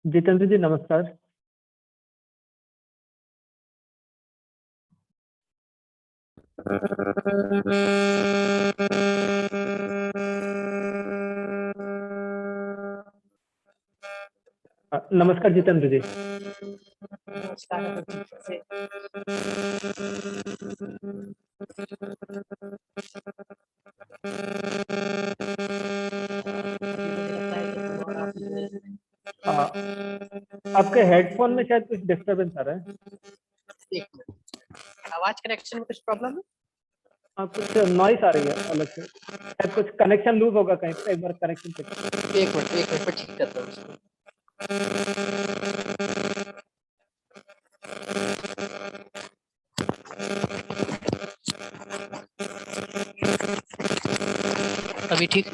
जितेंद्र जी नमस्कार। नमस्कार जितेंद्र जी। आपके हेडफोन में शायद कुछ डिस्टरबेंस आ रहा है। आवाज कनेक्शन में कुछ प्रॉब्लम है? कुछ नॉइस आ रही है अलग से, शायद कुछ कनेक्शन लूज होगा कहीं पे। एक बार कनेक्शन चेक करो। एक मिनट पर ठीक करता हूँ इसको। अभी ठीक?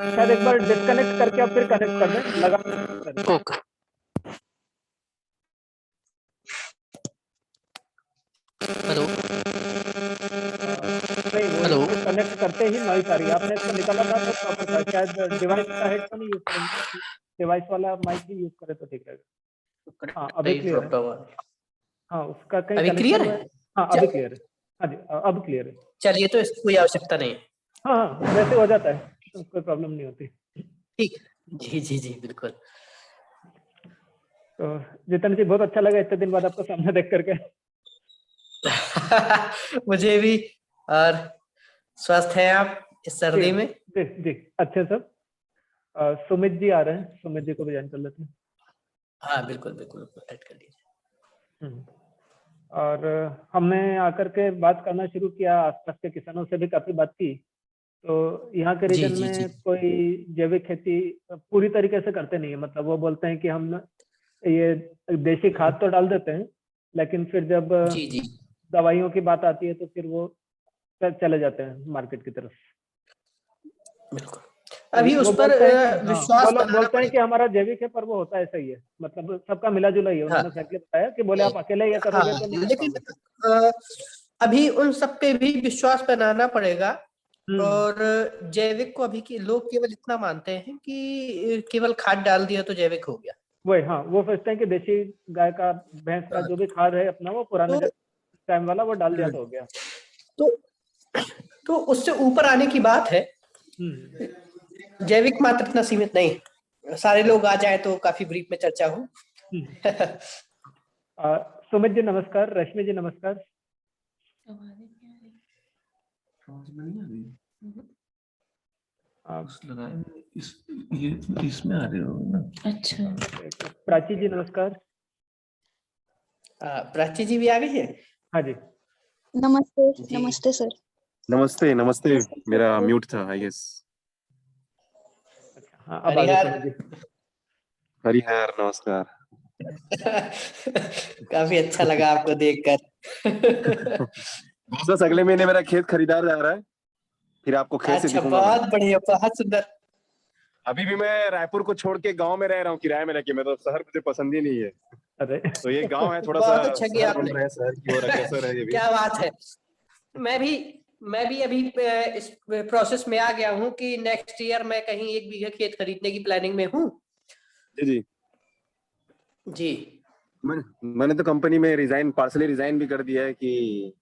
शायद एक बार डिस्कनेक्ट करके आप फिर कनेक्ट कर दें, लगा। ओके। हेलो नहीं, वो हेलो इसको कनेक्ट करते ही नॉइस आ रही है। आपने इसको निकाला था तो प्रॉपर था। शायद डिवाइस का हेडफोन ही यूज करेंगे, डिवाइस वाला माइक ही यूज करें तो ठीक रहेगा। हाँ अभी क्लियर है। हाँ उसका कहीं अभी क्लियर कनेक्शन है? में। हाँ अभी क्लियर है। हाँ जी अब क्लियर है। चलिए, तो इसकी कोई आवश्यकता नहीं है। हाँ हाँ वैसे हो जाता है, कोई प्रॉब्लम नहीं होती। ठीक। जी जी जी बिल्कुल। तो जितेंद्र जी बहुत अच्छा लगा इतने दिन बाद आपको सामने देख करके। मुझे भी। और स्वस्थ हैं आप इस सर्दी में? जी जी अच्छे सब। सुमित जी आ रहे हैं, सुमित जी को भी ज्वाइन कर लेते हैं। हाँ बिल्कुल बिल्कुल, ऐड कर लीजिए। और हमने आकर के बात करना शुरू किया, आसपास के किसानों से भी काफी बात की। तो यहाँ के जी रीजन जी जी में कोई जैविक खेती पूरी तरीके से करते नहीं है। मतलब वो बोलते हैं कि हम ये देसी खाद तो डाल देते हैं, लेकिन फिर जब जी जी दवाइयों की बात आती है तो फिर वो चले जाते हैं मार्केट की तरफ। बिल्कुल। तो अभी उस वो पर बोलते हैं कि हाँ, विश्वास वो लोग बनाना बोलते हैं कि पड़ेगा। हमारा जैविक है, पर वो होता ऐसा ही है। मतलब सबका मिला जुला ही है। हाँ उन्होंने फ्रैंकली बताया कि बोले आप अकेले ये हाँ, करोगे तो नहीं कर लेकिन पाओगे। अभी उन सब पे भी विश्वास बनाना पड़ेगा। हम्म। और जैविक को अभी के लोग केवल इतना मानते हैं कि केवल खाद डाल दिया तो जैविक हो गया। वही हाँ, वो सोचते हैं कि देसी गाय का, भैंस का जो भी खाद है अपना, वो पुराने तो टाइम वाला वो डाल दिया तो हो गया। तो तो उससे ऊपर आने की बात है। हम्म। जैविक मात्र इतना सीमित नहीं, सारे लोग आ जाए तो काफी ब्रीफ में चर्चा हो। सुमित जी नमस्कार, रश्मि जी नमस्कार। इसमें आ रहे हो ना? अच्छा प्राची जी नमस्कार। प्राची जी भी आ गई है? हाँ जी नमस्ते जी। नमस्ते सर। नमस्ते नमस्ते, मेरा म्यूट था आई गेस। हाँ अब आ गए हरिहर। सुमित जी। हरिहर नमस्कार। काफी अच्छा लगा आपको देखकर। बस अगले महीने मेरा खेत खरीदार जा रहा है, फिर आपको खेत से अच्छा, दिखूंगा मैं। बहुत बढ़िया, बहुत सुंदर। अभी भी मैं रायपुर को छोड़ के गांव में रह रहा हूँ, किराए में रह के। मैं तो शहर मुझे पसंद ही नहीं है, अरे तो ये गांव है, थोड़ा सा बहुत अच्छा किया शहर बन आपने। रहा है, शहर की ओर अग्रसर है ये भी। क्या बात है। मैं भी अभी इस प्रोसेस में आ गया हूँ कि नेक्स्ट ईयर मैं कहीं 1 बीघा खेत खरीदने की प्लानिंग में हूँ। जी जी जी। मैंने तो कंपनी में पार्सली रिजाइन भी कर दिया है कि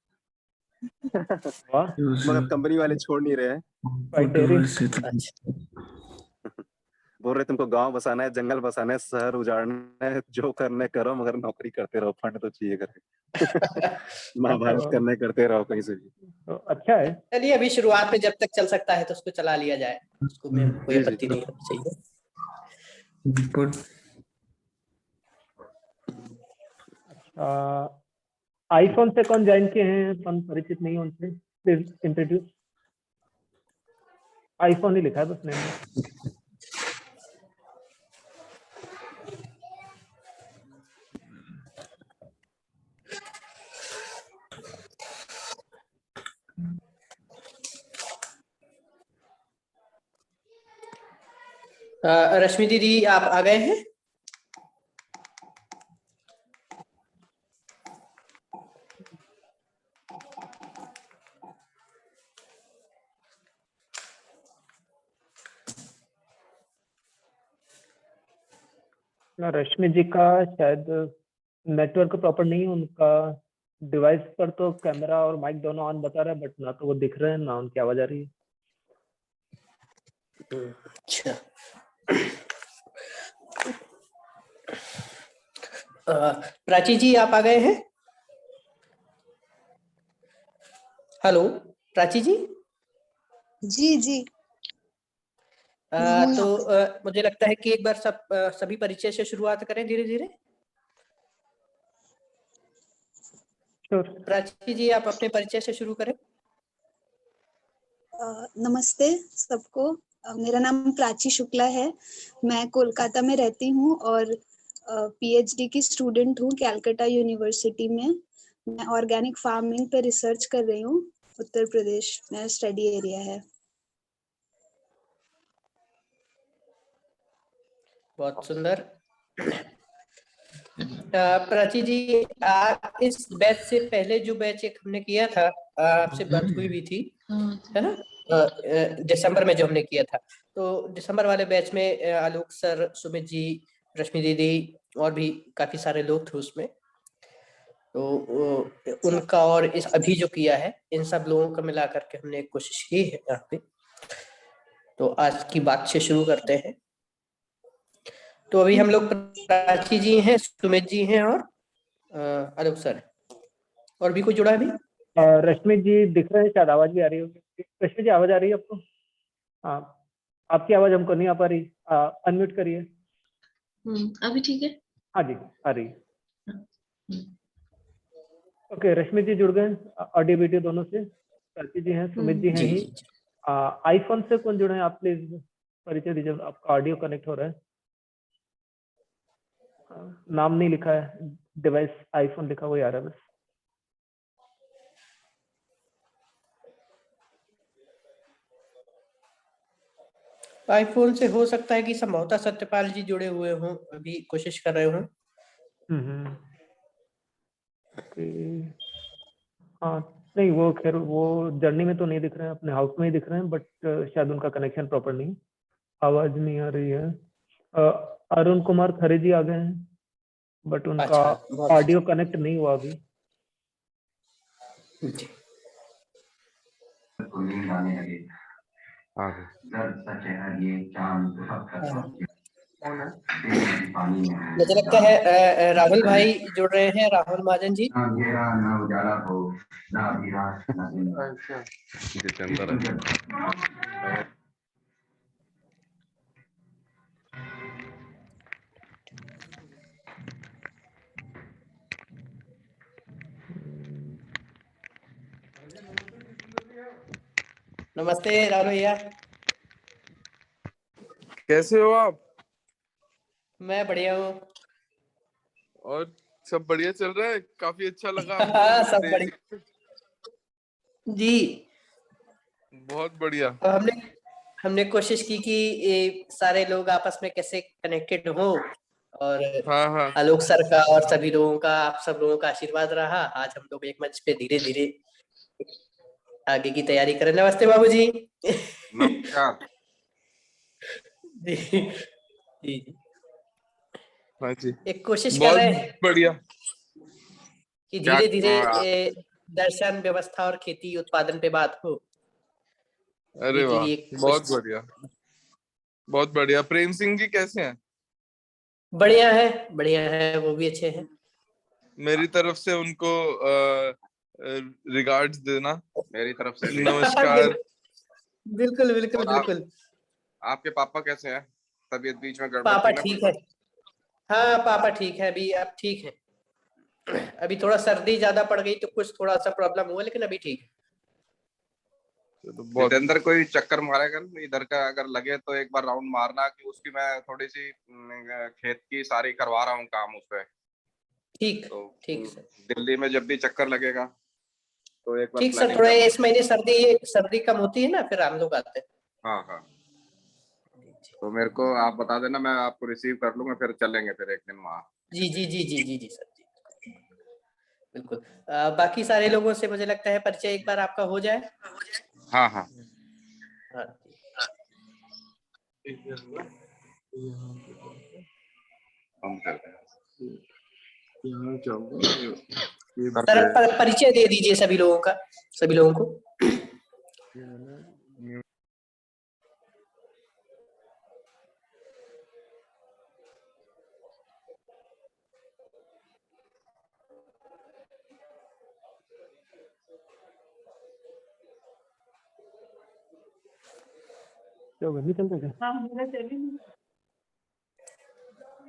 वाह, मगर कंपनी वाले छोड़ नहीं रहे हैं। Quite daring. अच्छा। बोल रहे तुमको गांव बसाना है, जंगल बसाना है, शहर उजाड़ना है, जो करना है करो, मगर नौकरी करते रहो, फंड तो चाहिए करे। महाभारत करना है, करते रहो कहीं से भी। तो अच्छा है। चलिए, अभी शुरुआत में जब तक चल सकता है तो उसको चला लिया जाए, उसको में कोई जी जी आपत्ति नहीं होनी चाहिए। आईफोन से कौन ज्वाइन किए हैं, कौन परिचित नहीं है उनसे, प्लीज इंट्रोड्यूस। आईफोन ही लिखा है बस नेम में। रश्मि दीदी, आप आ गए हैं? ना रश्मि जी का शायद नेटवर्क प्रॉपर नहीं है उनका। डिवाइस पर तो कैमरा और माइक दोनों ऑन बता रहा है, बट ना तो वो दिख रहे हैं ना उनकी आवाज आ रही है। अच्छा, प्राची जी आप आ गए हैं? हेलो प्राची जी। जी जी। तो मुझे लगता है कि एक बार सभी परिचय से शुरुआत करें धीरे धीरे। श्योर। प्राची जी आप अपने परिचय से शुरू करें। नमस्ते सबको। मेरा नाम प्राची शुक्ला है। मैं कोलकाता में रहती हूँ और पीएचडी की स्टूडेंट हूँ कैलकाटा यूनिवर्सिटी में। मैं ऑर्गेनिक फार्मिंग पे रिसर्च कर रही हूँ। उत्तर प्रदेश में स्टडी एरिया है। बहुत सुंदर। प्राची जी इस बैच से पहले जो बैच एक हमने किया था, आपसे बात हुई भी थी, है ना? दिसंबर में जो हमने किया था, तो दिसंबर वाले बैच में आलोक सर, सुमित जी, रश्मि दीदी और भी काफी सारे लोग थे उसमें। तो उनका और इस अभी जो किया है, इन सब लोगों को मिला करके हमने एक कोशिश की है यहाँ पे। तो आज की बात से शुरू करते हैं। तो अभी हम लोग प्राची जी हैं, सुमित जी हैं और आलोक सर। और भी कोई जुड़ा है अभी? रश्मि जी दिख रहे हैं, शायद आवाज भी आ रही होगी। रश्मि जी आवाज आ रही है आपको? हाँ, आपकी आवाज हमको नहीं आ पा रही। अनम्यूट करिए। अभी ठीक है? हाँ जी, आ रही है। ओके, रश्मि जी जुड़ गए ऑडियो वीडियो दोनों से। प्राची जी हैं, सुमित जी हैं जी ही। जी। आईफोन से कौन जुड़े हैं आप प्लीज परिचय दीजिए। आपका ऑडियो कनेक्ट हो रहा है। नाम नहीं लिखा है, डिवाइस आईफोन लिखा हुआ आ रहा है बस। आईफोन से हो सकता है कि संभवतः सत्यपाल जी जुड़े हुए हों, अभी कोशिश कर रहे हों। ओके। हाँ, नहीं वो खैर वो जर्नी में तो नहीं दिख रहे हैं, अपने हाउस में ही दिख रहे हैं, बट शायद उनका कनेक्शन प्रॉपर नहीं, आवाज नहीं आ रही है। अरुण कुमार खरे जी आ गए हैं, बट उनका अच्छा, बहुत ऑडियो कनेक्ट नहीं हुआ अभी। जी। मुझे लगता है राहुल भाई जुड़ रहे हैं, राहुल महाजन जी। नमस्ते राहुल भैया। कैसे हो आप? मैं बढ़िया हूँ। और सब बढ़िया चल रहा है? काफी अच्छा लगा हाँ, आपको सब बढ़िया जी। बहुत बढ़िया। अब हमने कोशिश की कि ये सारे लोग आपस में कैसे कनेक्टेड हो, और हाँ आलोक सर का और सभी लोगों का, आप सब लोगों का आशीर्वाद रहा। आज हम लोग एक मंच पे धीरे धीरे आगे की तैयारी करें। नमस्ते बाबू जी। नमस्कार। जी जी। हाँ जी, एक कोशिश कर बहुत रहे हैं बढ़िया। कि क्या धीरे धीरे दर्शन, व्यवस्था और खेती उत्पादन पे बात हो। अरे के वाह, लिए बहुत बढ़िया, बहुत बढ़िया। प्रेम सिंह जी कैसे हैं? बढ़िया है, वो भी अच्छे हैं। मेरी तरफ से उनको रिगार्ड्स देना। मेरी तरफ से भी। नमस्कार। बिल्कुल बिल्कुल और बिल्कुल। आपके पापा कैसे हैं? तबीयत बीच में गड़बड़ पापा थी ना ठीक कोई? है। हाँ पापा ठीक है, अभी अब ठीक है। अभी थोड़ा सर्दी ज्यादा पड़ गई तो कुछ थोड़ा सा प्रॉब्लम हुआ, लेकिन अभी ठीक है। बहुत जितेंद्र कोई चक्कर मारेगा इधर का, अगर लगे तो एक बार राउंड मारना, कि उसकी मैं थोड़ी सी खेत की सारी करवा रहा हूँ काम उस पे। ठीक तो ठीक सर। दिल्ली में जब भी चक्कर लगेगा तो एक बार ठीक सर, प्लानिंग थोड़ा करना। इस महीने सर्दी कम होती है ना, फिर हम लोग आते हैं। हाँ हाँ, तो मेरे को आप बता देना, मैं आपको रिसीव कर लूंगा, फिर चलेंगे फिर एक दिन वहाँ। जी जी जी जी जी जी सर जी, बिल्कुल। बाकी सारे लोगों से मुझे लगता है परिचय एक बार आपका हो जाए। हाँ हाँ। हाँ हम करते हैं। यहाँ जाऊंगा ये सर परिचय दे दीजिए सभी लोगों का, सभी लोगों को। क्यों घर नहीं चलते क्या? हाँ मेरा चली नहीं।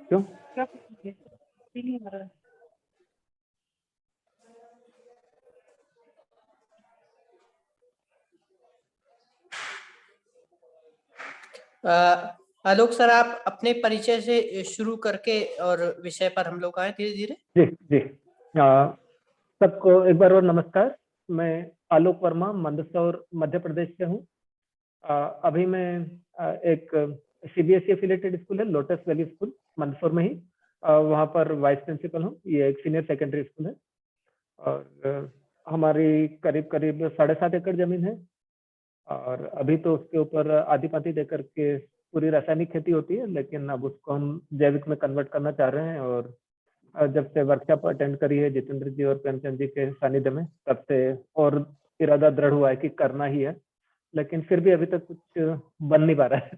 क्यों? क्या नहीं आ रहा है। आलोक सर, आप अपने परिचय से शुरू करके और विषय पर हम लोग आए धीरे धीरे। जी जी, सबको एक बार और नमस्कार। मैं आलोक वर्मा मंदसौर मध्य प्रदेश से हूँ। अभी मैं एक CBSE एफिलिएटेड स्कूल है लोटस वैली स्कूल मंदसौर में ही, वहाँ पर वाइस प्रिंसिपल हूँ। ये एक सीनियर सेकेंडरी स्कूल है और हमारी करीब करीब 7.5 एकड़ जमीन है और अभी तो उसके ऊपर आधी पाती देकर के पूरी रासायनिक खेती होती है, लेकिन अब उसको हम जैविक में कन्वर्ट करना चाह रहे हैं। और जब से वर्कशॉप अटेंड करी है जितेंद्र जी और प्रेमचंद जी के सानिध्य में, तब से और इरादा दृढ़ हुआ है कि करना ही है, लेकिन फिर भी अभी तक कुछ बन नहीं पा रहा है।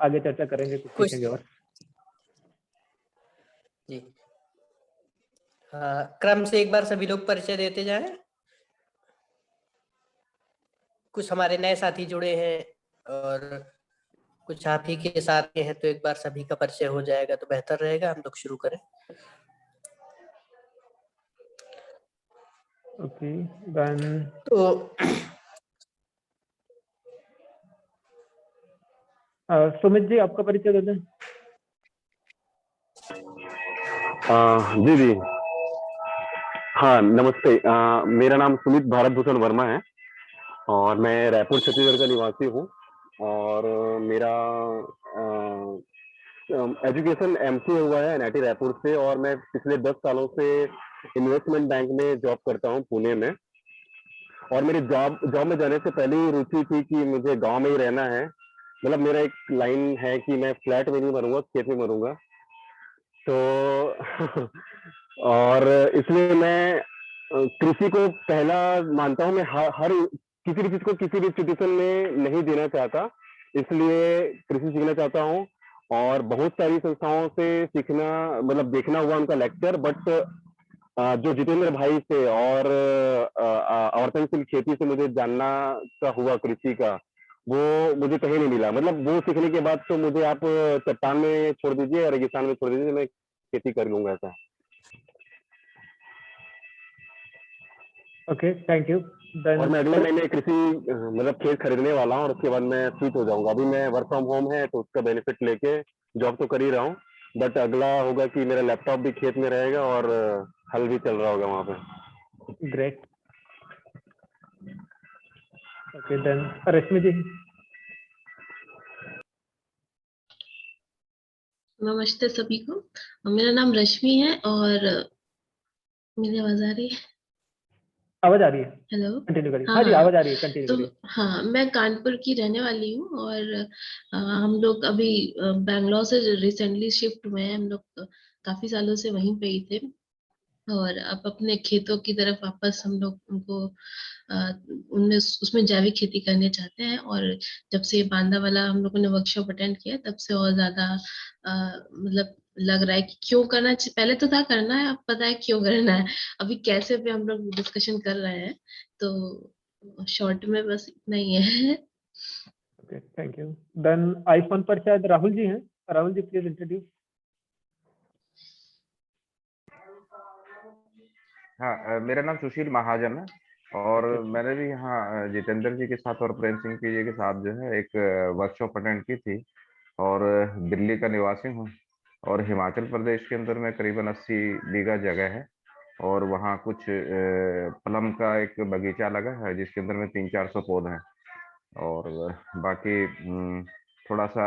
आगे चर्चा करेंगे, कुछ सीखेंगे और। जी क्रम से एक बार सभी लोग परिचय देते जाएं। कुछ हमारे नए साथी जुड़े हैं और कुछ आप ही के साथ के हैं, तो एक बार सभी का परिचय हो जाएगा तो बेहतर रहेगा। हम लोग शुरू करें। ओके देन तो सुमित जी आपका परिचय दे दें। जी जी, हाँ नमस्ते। मेरा नाम सुमित भारत भूषण वर्मा है और मैं रायपुर छत्तीसगढ़ का निवासी हूँ और मेरा एजुकेशन MCA हुआ है NIT रायपुर से और मैं पिछले 10 सालों से इन्वेस्टमेंट बैंक में जॉब करता हूँ पुणे में। और मेरी जॉब में जाने से पहले ही रुचि थी कि मुझे गांव में ही रहना है। मतलब मेरा एक लाइन है कि मैं फ्लैट में नहीं मरूंगा, खेत में मरूंगा। तो और इसलिए मैं कृषि को पहला मानता हूँ। मैं हर किसी भी चीज को किसी भी सिचुएशन में नहीं देना चाहता, इसलिए कृषि सीखना चाहता हूँ। और बहुत सारी संस्थाओं से सीखना मतलब देखना हुआ उनका लेक्चर, बट जो जितेंद्र भाई से और आवर्तनशील खेती से मुझे जानना का हुआ कृषि का, वो मुझे कहीं नहीं मिला। मतलब वो सीखने के बाद तो मुझे आप चट्टान में छोड़ दीजिए, रेगिस्तान में छोड़ दीजिए, मैं खेती कर लूंगा ऐसा। Okay thank you. और मैं अगले महीने कृषि मतलब खेत खरीदने वाला हूँ और उसके बाद मैं स्विच हो जाऊंगा। अभी मैं वर्क फ्रॉम होम है तो उसका बेनिफिट लेके जॉब तो कर ही रहा हूँ, बट अगला होगा कि मेरा लैपटॉप भी खेत में रहेगा और हल भी चल रहा होगा वहां पे। ग्रेट। ओके देन रश्मि जी। नमस्ते सभी को। मेरा नाम रश्मि है और मेरी आवाज आ रही है? आवाज आ रही है? हेलो। कंटिन्यू करिए। हाँ हाँ जी हाँ, आवाज आ रही है, कंटिन्यू तो करिए। हाँ, मैं कानपुर की रहने वाली हूँ और हम लोग अभी बैंगलोर से रिसेंटली शिफ्ट हुए हैं। हम लोग काफी सालों से वहीं पे ही थे और अब अपने खेतों की तरफ वापस हम लोग उनको उनमें उसमें जैविक खेती करने चाहते हैं। और जब से ये बांदा वाला हम लोगों ने वर्कशॉप अटेंड किया तब से और ज्यादा मतलब लग रहा है कि क्यों करना चाहिए। पहले तो था करना है, अब पता है क्यों करना है। अभी कैसे पे हम लोग डिस्कशन कर रहे हैं, तो शॉर्ट में बस इतना ही है। Okay thank you. Then iPhone पर शायद राहुल जी हैं। Rahul ji please introduce. हाँ, मेरा नाम सुशील महाजन है और मैंने भी यहाँ जितेंद्र जी के साथ और प्रेम सिंह जी के साथ जो है एक वर्कशॉप अटेंड की थी और दिल्ली का निवासी हूँ। और हिमाचल प्रदेश के अंदर में करीबन 80 बीघा जगह है और वहाँ कुछ प्लम का एक बगीचा लगा है जिसके अंदर में 300-400 पौधे हैं। और बाकी थोड़ा सा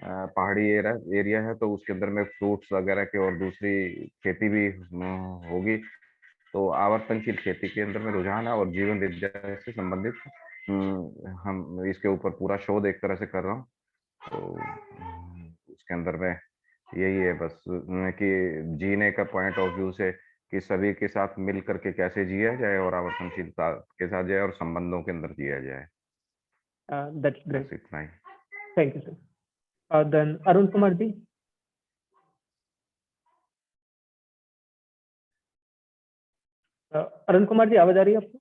पहाड़ी एरिया है तो उसके अंदर में फ्रूट्स वगैरह की और दूसरी खेती भी होगी। तो आवर्तनशील खेती के अंदर में रुझान है और जीवन विद्या से संबंधित हम इसके ऊपर पूरा शोध एक तरह से कर रहा हूँ। तो उसके अंदर में यही है बस कि जीने का पॉइंट ऑफ व्यू से कि सभी के साथ मिल करके कैसे जिया जाए और आवर्तनशीलता के साथ जाए और संबंधों के अंदर जिया जाए। दैट्स बस ग्रेट, इतना ही। Thank you sir. Then Arun Kumar ji. Arun Kumar ji, आवाज आ रही है आपको?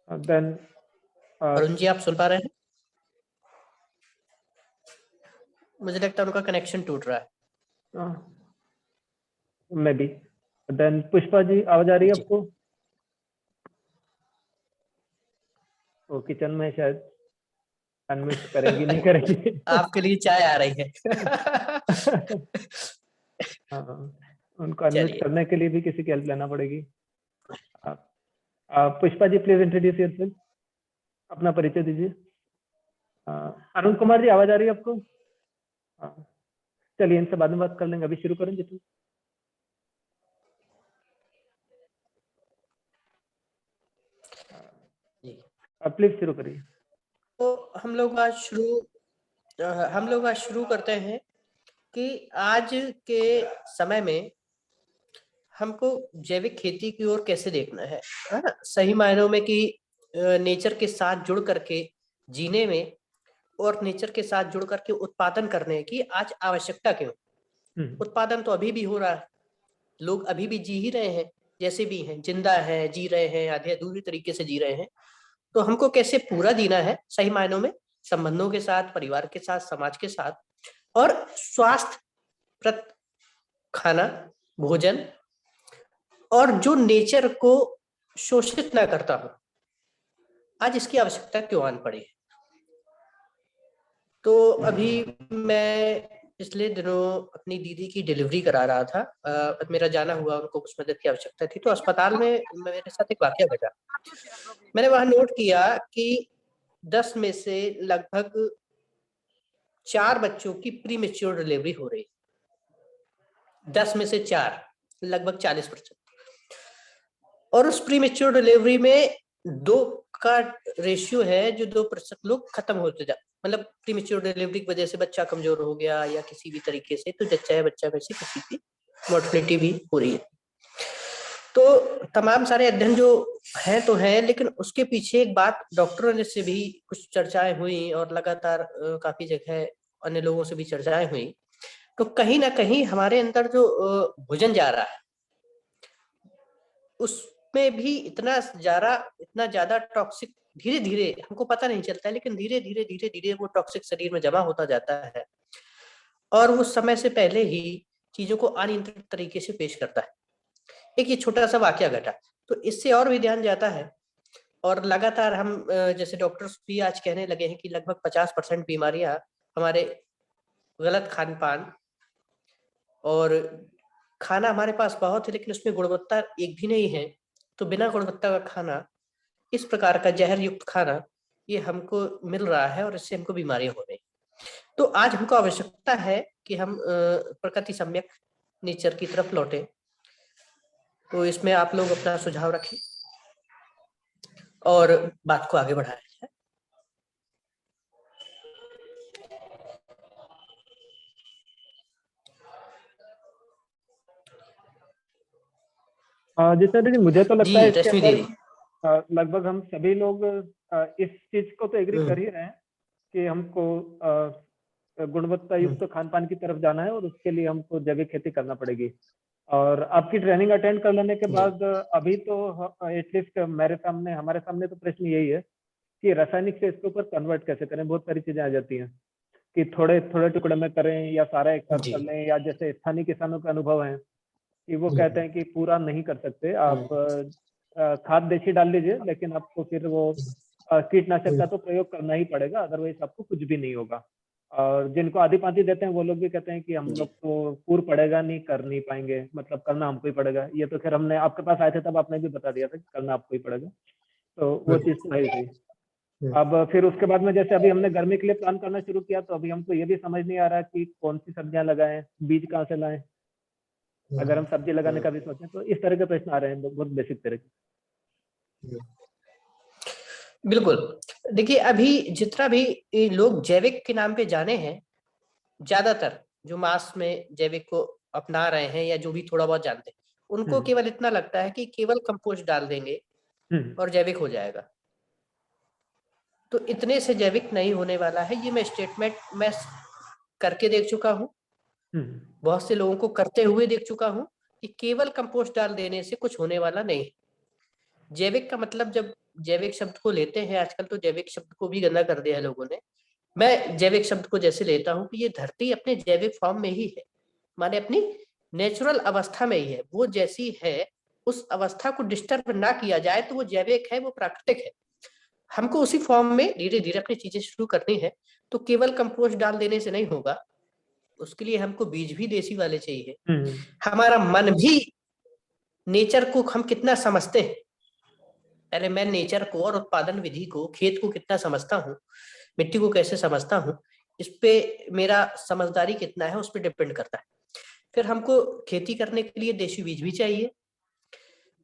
देन अरुण जी आप सुन पा रहे हैं? मुझे लगता है उनका कनेक्शन टूट रहा है। May be. Then Pushpa ji, आवाज आ रही है जी। आपको? वो किचन में शायद अनम्यूट करेंगी नहीं करेंगी। आपके लिए चाय आ रही है। हाँ, उनको अनम्यूट चलिए। करने के लिए भी किसी की हेल्प लेना पड़ेगी। Pushpa ji, please introduce yourself, अपना परिचय दीजिए। अरुण कुमार जी, आवाज आ रही है आपको? हाँ, चलिए इनसे बाद में बात कर लेंगे, अभी शुरू करें जितने। प्लीज शुरू करिए। तो हम लोग आज शुरू करते हैं कि आज के समय में हमको जैविक खेती की ओर कैसे देखना है ना? सही मायनों में कि नेचर के साथ जुड़ करके जीने में और नेचर के साथ जुड़ करके उत्पादन करने की आज आवश्यकता क्यों? उत्पादन तो अभी भी हो रहा है, लोग अभी भी जी ही रहे हैं, जैसे भी हैं, जिंदा है, जी रहे हैं, आधे अधूरी तरीके से जी रहे हैं। तो हमको कैसे पूरा जीना है सही मायनों में, संबंधों के साथ, परिवार के साथ, समाज के साथ, और स्वास्थ्य प्रद खाना, भोजन, और जो नेचर को शोषित ना करता हो, आज इसकी आवश्यकता क्यों आन पड़ी है? तो अभी मैं पिछले दिनों अपनी दीदी की डिलीवरी करा रहा था, मेरा जाना हुआ, उनको कुछ मदद की आवश्यकता थी, तो अस्पताल में मेरे साथ एक वाकया घटा। मैंने वहां नोट किया कि 10 में से लगभग 4 बच्चों की प्री मेच्योर डिलीवरी हो रही है। 10 में से 4, लगभग 40%। और उस प्री मेच्योर डिलीवरी में 2 का रेशियो है, जो 2% लोग खत्म होते जा, मतलब प्री मेच्योर डिलीवरी की वजह से बच्चा कमजोर हो गया या किसी भी तरीके से, तो जच्चा है बच्चा में से किसी की मोर्टेलिटी भी हो रही है। तो तमाम सारे अध्ययन जो हैं तो हैं, लेकिन उसके पीछे एक बात डॉक्टरों से भी कुछ चर्चाएं हुई और लगातार काफी जगह अन्य लोगों से भी चर्चाएं हुई। तो कहीं ना कहीं हमारे अंदर जो भोजन जा रहा है उसमें भी इतना ज्यादा टॉक्सिक धीरे धीरे, हमको पता नहीं चलता है, लेकिन धीरे धीरे वो टॉक्सिक शरीर में जमा होता जाता है और वो समय से पहले ही चीजों को अनियंत्रित तरीके से पेश करता है। एक ये छोटा सा वाकया घटा, तो इससे और भी ध्यान जाता है। और लगातार हम जैसे डॉक्टर्स भी आज कहने लगे हैं कि लगभग 50% बीमारियां हमारे गलत खान पान, और खाना हमारे पास बहुत है लेकिन उसमें गुणवत्ता एक भी नहीं है, तो बिना गुणवत्ता का खाना, इस प्रकार का जहर युक्त खाना, ये हमको मिल रहा है और इससे हमको बीमारियां हो रही। तो आज हमको आवश्यकता है कि हम प्रकृति सम्यक नेचर की तरफ लौटे। तो इसमें आप लोग अपना सुझाव रखें और बात को आगे बढ़ाएं। जी सर, लेकिन मुझे तो लगता है जी इसके रश्मि अंदर दीदी। लगभग हम सभी लोग इस चीज को तो एग्री कर ही रहे हैं कि हमको गुणवत्ता युक्त खान पान की तरफ जाना है और उसके लिए हमको जैविक खेती करना पड़ेगी। और आपकी ट्रेनिंग अटेंड कर लेने के बाद अभी तो एटलीस्ट हमारे सामने तो प्रश्न यही है कि रासायनिक से इसके ऊपर कन्वर्ट कैसे करें। बहुत सारी चीजें आ जाती हैं कि थोड़े थोड़े टुकड़े में करें या सारा एक साथ कर लें, या जैसे स्थानीय किसानों के अनुभव हैं कि वो कहते हैं कि पूरा नहीं कर सकते आप, खाद देसी डाल लीजिए लेकिन आपको फिर वो कीटनाशक का तो प्रयोग करना ही पड़ेगा, अदरवाइज आपको कुछ भी नहीं होगा। और जिनको आधी पाती देते हैं वो लोग भी कहते हैं कि हम लोग तो पूर पड़ेगा नहीं, कर नहीं पाएंगे, मतलब करना हमको ही पड़ेगा। ये तो खैर हमने आपके पास आए थे तब आपने भी बता दिया था कि करना आपको ही पड़ेगा, तो वो चीज तो है ही सही। अब फिर उसके बाद में जैसे अभी हमने गर्मी के लिए प्लान करना शुरू किया, तो अभी हमको ये भी समझ नहीं आ रहा कि कौन सी सब्जियां लगाएं, बीज कहाँ से लाएं, अगर हम सब्जी लगाने का भी सोचें तो इस तरह के प्रश्न आ रहे हैं, बहुत बेसिक तरह के। बिल्कुल। देखिए अभी जितना भी ये लोग जैविक के नाम पे जाने हैं, ज्यादातर जो मास में जैविक को अपना रहे हैं या जो भी थोड़ा बहुत जानते हैं, उनको केवल इतना लगता है कि केवल कंपोस्ट डाल देंगे और जैविक हो जाएगा। तो इतने से जैविक नहीं होने वाला है, ये मैं स्टेटमेंट मैं करके देख चुका हूँ, बहुत से लोगों को करते हुए देख चुका हूँ कि केवल कंपोस्ट डाल देने से कुछ होने वाला नहीं। जैविक का मतलब, जब जैविक शब्द को लेते हैं, आजकल तो जैविक शब्द को भी गंदा कर दिया है लोगों ने। मैं जैविक शब्द को जैसे लेता हूँ कि ये धरती अपने जैविक फॉर्म में ही है, माने अपनी नेचुरल अवस्था में ही है, वो जैसी है उस अवस्था को डिस्टर्ब ना किया जाए तो वो जैविक है, वो प्राकृतिक है। हमको उसी फॉर्म में धीरे धीरे अपनी चीजें शुरू करनी है। तो केवल कंपोस्ट डाल देने से नहीं होगा, उसके लिए हमको बीज भी देसी वाले चाहिए। हमारा मन भी नेचर को हम कितना समझते हैं, पहले मैं नेचर को और उत्पादन विधि को, खेत को कितना समझता हूँ, मिट्टी को कैसे समझता हूँ, इस पे मेरा समझदारी कितना है उस पर डिपेंड करता है। फिर हमको खेती करने के लिए देसी बीज भी चाहिए,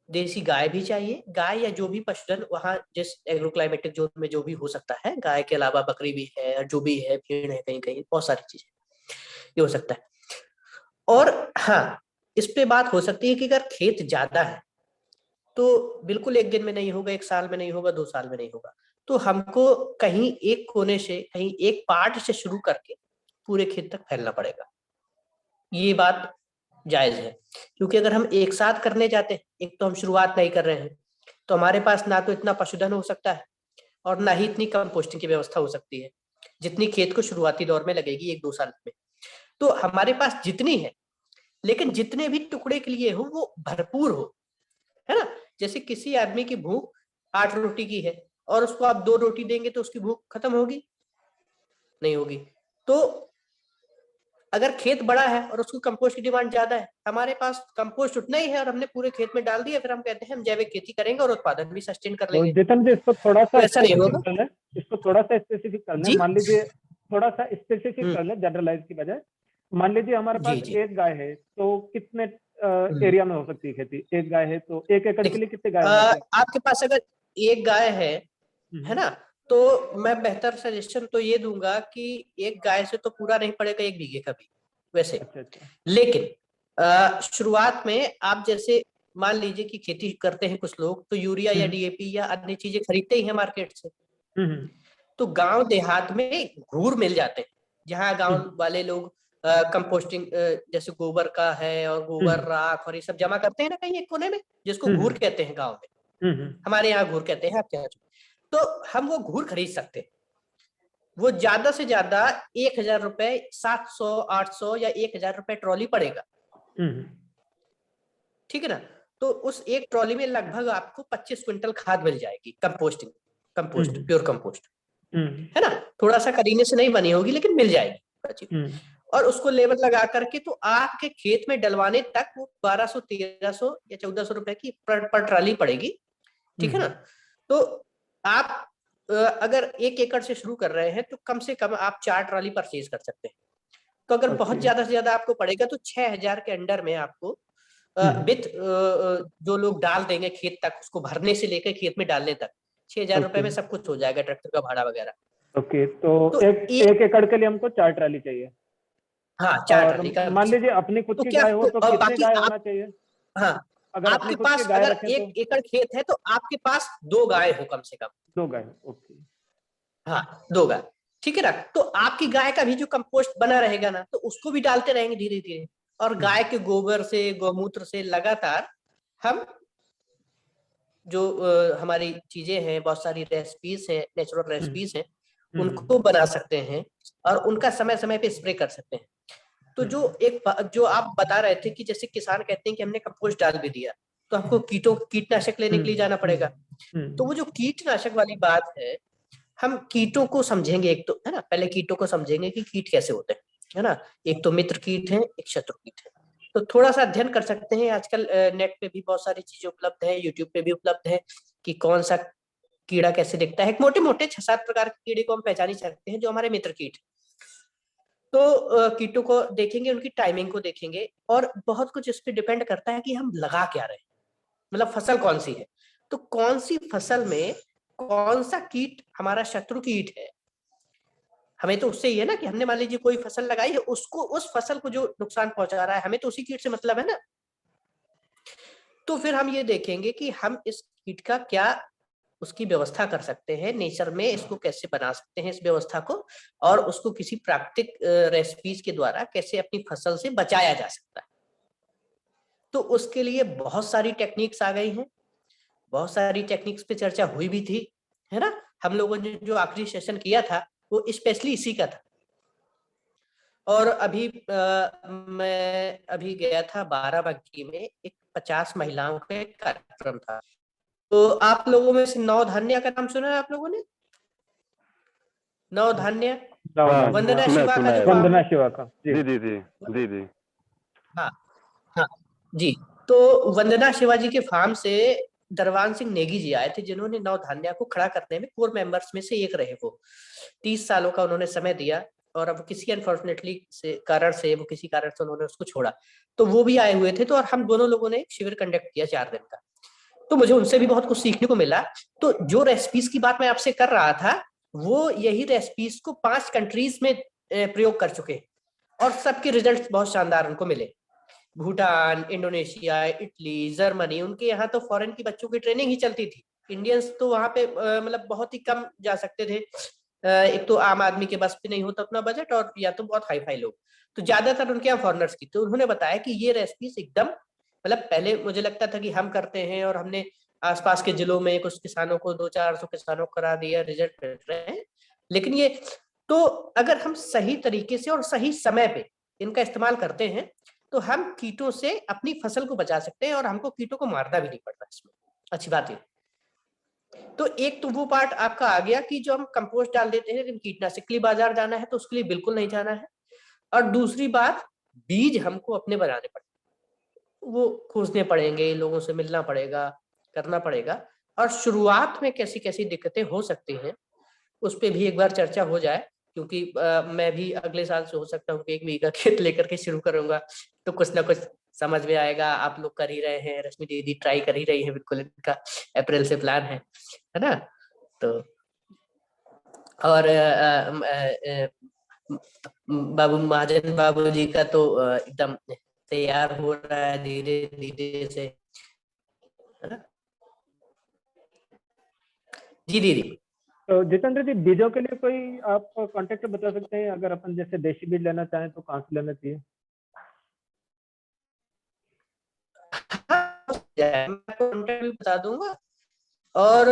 देसी गाय भी चाहिए। गाय या जो भी पशुधन वहाँ जिस एग्रोक्लाइमेटिक जोन में जो भी हो सकता है, गाय के अलावा बकरी भी है, जो भी है, भेड़ है, कहीं कहीं बहुत सारी चीजें ये हो सकता है। और हाँ, इस पे बात हो सकती है कि अगर खेत ज्यादा है तो बिल्कुल एक दिन में नहीं होगा, एक साल में नहीं होगा, 2 साल में नहीं होगा, तो हमको कहीं एक कोने से, कहीं एक पार्ट से शुरू करके पूरे खेत तक फैलना पड़ेगा। ये बात जायज है, क्योंकि अगर हम एक साथ करने जाते हैं, एक तो हम शुरुआत नहीं कर रहे हैं, तो हमारे पास ना तो इतना पशुधन हो सकता है और ना ही इतनी कंपोस्टिंग की व्यवस्था हो सकती है जितनी खेत को शुरुआती दौर में लगेगी 1-2 साल में। तो हमारे पास जितनी है, लेकिन जितने भी टुकड़े के लिए हो वो भरपूर हो, है ना। जैसे किसी आदमी की भूख 8 रोटी की है और उसको आप 2 रोटी देंगे तो उसकी भूख खत्म होगी? नहीं होगी। तो अगर खेत बड़ा है और उसको कंपोस्ट की डिमांड ज्यादा है, हमारे पास कंपोस्ट उतना ही है और हमने पूरे खेत में डाल दिया, फिर हम कहते हैं हम जैविक खेती करेंगे और उत्पादन भी सस्टेन कर लेंगे। जितन जी, इसको थोड़ा तो सा ऐसा नहीं होगा। स्पेसिफिक कर लें, इसको थोड़ा सा स्पेसिफिक कर लें। जी मान लीजिए थोड़ा सा स्पेसिफिक कर लें जनरलाइज की बजाय। मान लीजिए हमारे जी पास जी एक गाय है, तो कितने एरिया में हो सकती है खेती? एक गाय है तो 1 एकड़ के लिए कितने गाय होना चाहिए? आपके पास अगर एक गाय है ना, तो मैं बेहतर सजेशन तो ये दूंगा कि एक गाय से तो पूरा नहीं पड़ेगा 1 बीघे का भी वैसे। अच्छा अच्छा। लेकिन शुरुआत में आप जैसे मान लीजिए कि खेती करते हैं कुछ लोग, तो यूरिया या डीएपी या अन्य चीजें खरीदते ही हैं मार्केट से। तो गांव देहात में घूर मिल जाते हैं, जहाँ गांव वाले लोग कंपोस्टिंग जैसे गोबर का है और गोबर राख और ये सब जमा करते हैं ना कहीं एक कोने में, जिसको घूर कहते हैं गांव में। हमारे यहाँ घूर कहते हैं, आपके यहाँ। तो हम वो घूर खरीद सकते हैं, वो ज्यादा से ज्यादा 1000 रुपए, 700, 800 या 1000 रुपए ट्रॉली पड़ेगा, ठीक है ना। तो उस एक ट्रॉली में लगभग आपको 25 क्विंटल खाद मिल जाएगी, कंपोस्ट, प्योर कंपोस्ट, है ना। थोड़ा सा करीने से नहीं बनी होगी लेकिन मिल जाएगी। और उसको लेबर लगा करके तो आपके खेत में डलवाने तक वो 1200, 1300 या 1400 रुपए की पर ट्राली पड़ेगी, ठीक है ना। तो आप अगर 1 एकड़ से शुरू कर रहे हैं तो कम से कम आप 4 ट्राली परचेज कर सकते हैं। तो अगर बहुत ज्यादा से ज्यादा आपको पड़ेगा तो 6000 के अंडर में आपको विथ जो लोग डाल देंगे खेत तक, उसको भरने से लेकर खेत में डालने तक 6000 रुपए में सब कुछ हो जाएगा, ट्रैक्टर का भाड़ा वगैरह। ओके, तो एक एकड़ के लिए हमको 4 ट्राली चाहिए। हाँ, 4 और ट्राली का। मान लीजिए अपनी खुद तो की क्या गाय हो तो कितने बाकी गाय होना चाहिए? हाँ, अगर अपनी आपके खुद की पास गाय अगर रखें 1 एकड़ खेत है तो आपके पास 2 गाय हो कम से कम। 2 गाय, ओके। हाँ, 2 गाय, ठीक है ना। तो आपकी गाय का भी जो कंपोस्ट बना रहेगा ना, तो उसको भी डालते रहेंगे धीरे धीरे, और गाय के गोबर से, गौमूत्र से लगातार हम जो हमारी चीजें हैं, बहुत सारी रेसिपीज हैं, नेचुरल रेसिपीज हैं, उनको बना सकते हैं और उनका समय समय पे स्प्रे कर सकते हैं। तो जो आप बता रहे थे कि जैसे किसान कहते हैं कि हमने कंपोस्ट डाल भी दिया तो हमको कीटनाशक लेने के लिए जाना पड़ेगा। तो वो जो कीटनाशक वाली बात है, हम कीटों को समझेंगे, एक तो है ना, पहले कीटों को समझेंगे कि कीट कैसे होते हैं, है ना। एक तो मित्र कीट है, एक शत्रु कीट है। तो थोड़ा सा अध्ययन कर सकते हैं, आजकल नेट पे भी बहुत सारी चीजें उपलब्ध है, यूट्यूब पे भी उपलब्ध है कि कौन सा कीड़ा कैसे दिखता है। मोटे मोटे 6-7 प्रकार के कीड़े को हम पहचान सकते हैं जो हमारे मित्र कीट। तो कीटों को देखेंगे, उनकी टाइमिंग को देखेंगे, और बहुत कुछ इस पे डिपेंड करता है कि हम लगा क्या रहे हैं, मतलब फसल कौन सी है। तो कौन सी फसल में कौन सा कीट हमारा शत्रु कीट है। हमें तो उससे ही है ना कि हमने मान लीजिए कोई फसल लगाई है, उसको, उस फसल को जो नुकसान पहुंचा रहा है, हमें तो उसी कीट से मतलब है ना। तो फिर हम ये देखेंगे कि हम इस कीट का क्या उसकी व्यवस्था कर सकते हैं, नेचर में इसको कैसे बना सकते हैं इस व्यवस्था को, और उसको किसी प्राकृतिक रेसिपीज के द्वारा कैसे अपनी फसल से बचाया जा सकता है। तो उसके लिए बहुत सारी टेक्निक्स आ गई हैं, बहुत सारी टेक्निक्स पे चर्चा हुई भी थी, है ना। हम लोगों ने जो आखिरी सेशन किया था वो स्पेशली इसी का था। और अभी मैं अभी गया था बाराबंकी में, एक 50 महिलाओं का एक कार्यक्रम था। तो आप लोगों में से नवधान्या का नाम सुना है आप लोगों ने? नवधान्या, वंदना शिवा का जो वंदना शिवा का, जी जी जी जी जी। हाँ हाँ जी। तो वंदना शिवा जी के फार्म से दरवान सिंह नेगी जी आए थे, जिन्होंने नवधान्या को खड़ा करने में कोर मेंबर्स में से एक रहे। वो 30 सालों का उन्होंने समय दिया, और अब किसी अनफॉर्चुनेटली से कारण से उन्होंने उसको छोड़ा। तो वो भी आए हुए थे, तो और हम दोनों लोगों ने एक शिविर कंडक्ट किया 4 दिन का। तो मुझे उनसे भी बहुत कुछ सीखने को मिला। तो जो रेसिपीज की बात मैं आपसे कर रहा था, वो यही रेसिपीज को 5 कंट्रीज में प्रयोग कर चुके, और सबके रिजल्ट बहुत शानदार उनको मिले। भूटान, इंडोनेशिया, इटली, जर्मनी, उनके यहाँ तो फॉरेन की बच्चों की ट्रेनिंग ही चलती थी। इंडियंस तो वहां पे मतलब बहुत ही कम जा सकते थे। एक तो आम आदमी के बस पे नहीं होता उतना बजट, और या तो बहुत हाई फाई लोग, तो ज्यादातर उनके यहाँ फॉरनर्स की। तो उन्होंने बताया कि ये रेसिपीज एकदम, मतलब पहले मुझे लगता था कि हम करते हैं, और हमने आसपास के जिलों में कुछ किसानों को 200-400 किसानों को करा दिया, रिजल्ट मिल रहे हैं। लेकिन ये तो अगर हम सही तरीके से और सही समय पे इनका इस्तेमाल करते हैं, तो हम कीटों से अपनी फसल को बचा सकते हैं, और हमको कीटों को मारना भी नहीं पड़ता इसमें। अच्छी बात है। तो एक तो वो पार्ट आपका आ गया कि जो हम कंपोस्ट डाल देते हैं, लेकिन कीटनाशक के लिए बाजार जाना है तो उसके लिए बिल्कुल नहीं जाना है। और दूसरी बात, बीज हमको अपने बनाने पड़ेंगे, वो खोजने पड़ेंगे, लोगों से मिलना पड़ेगा, करना पड़ेगा। और शुरुआत में कैसी कैसी दिक्कतें हो सकती हैं उस पर भी एक बार चर्चा हो जाए, क्योंकि मैं भी अगले साल से हो सकता हूँ कि 1 बीघा खेत लेकर के शुरू करूंगा, तो कुछ ना कुछ समझ में आएगा। आप लोग कर ही रहे हैं, रश्मि दीदी ट्राई कर ही रही है, बिल्कुल इनका अप्रैल से प्लान है ना। तो और बाबू महाजन बाबू जी का तो एकदम तैयार हो रहा है धीरे धीरे से, है ना जी दीदी। तो जितेंद्र जी, बीजों के लिए कोई आप कांटेक्ट बता सकते हैं? अगर अपन जैसे देशी बीज लेना चाहें तो कहाँ से लेना चाहिए? मैं कांटेक्ट भी बता दूंगा, और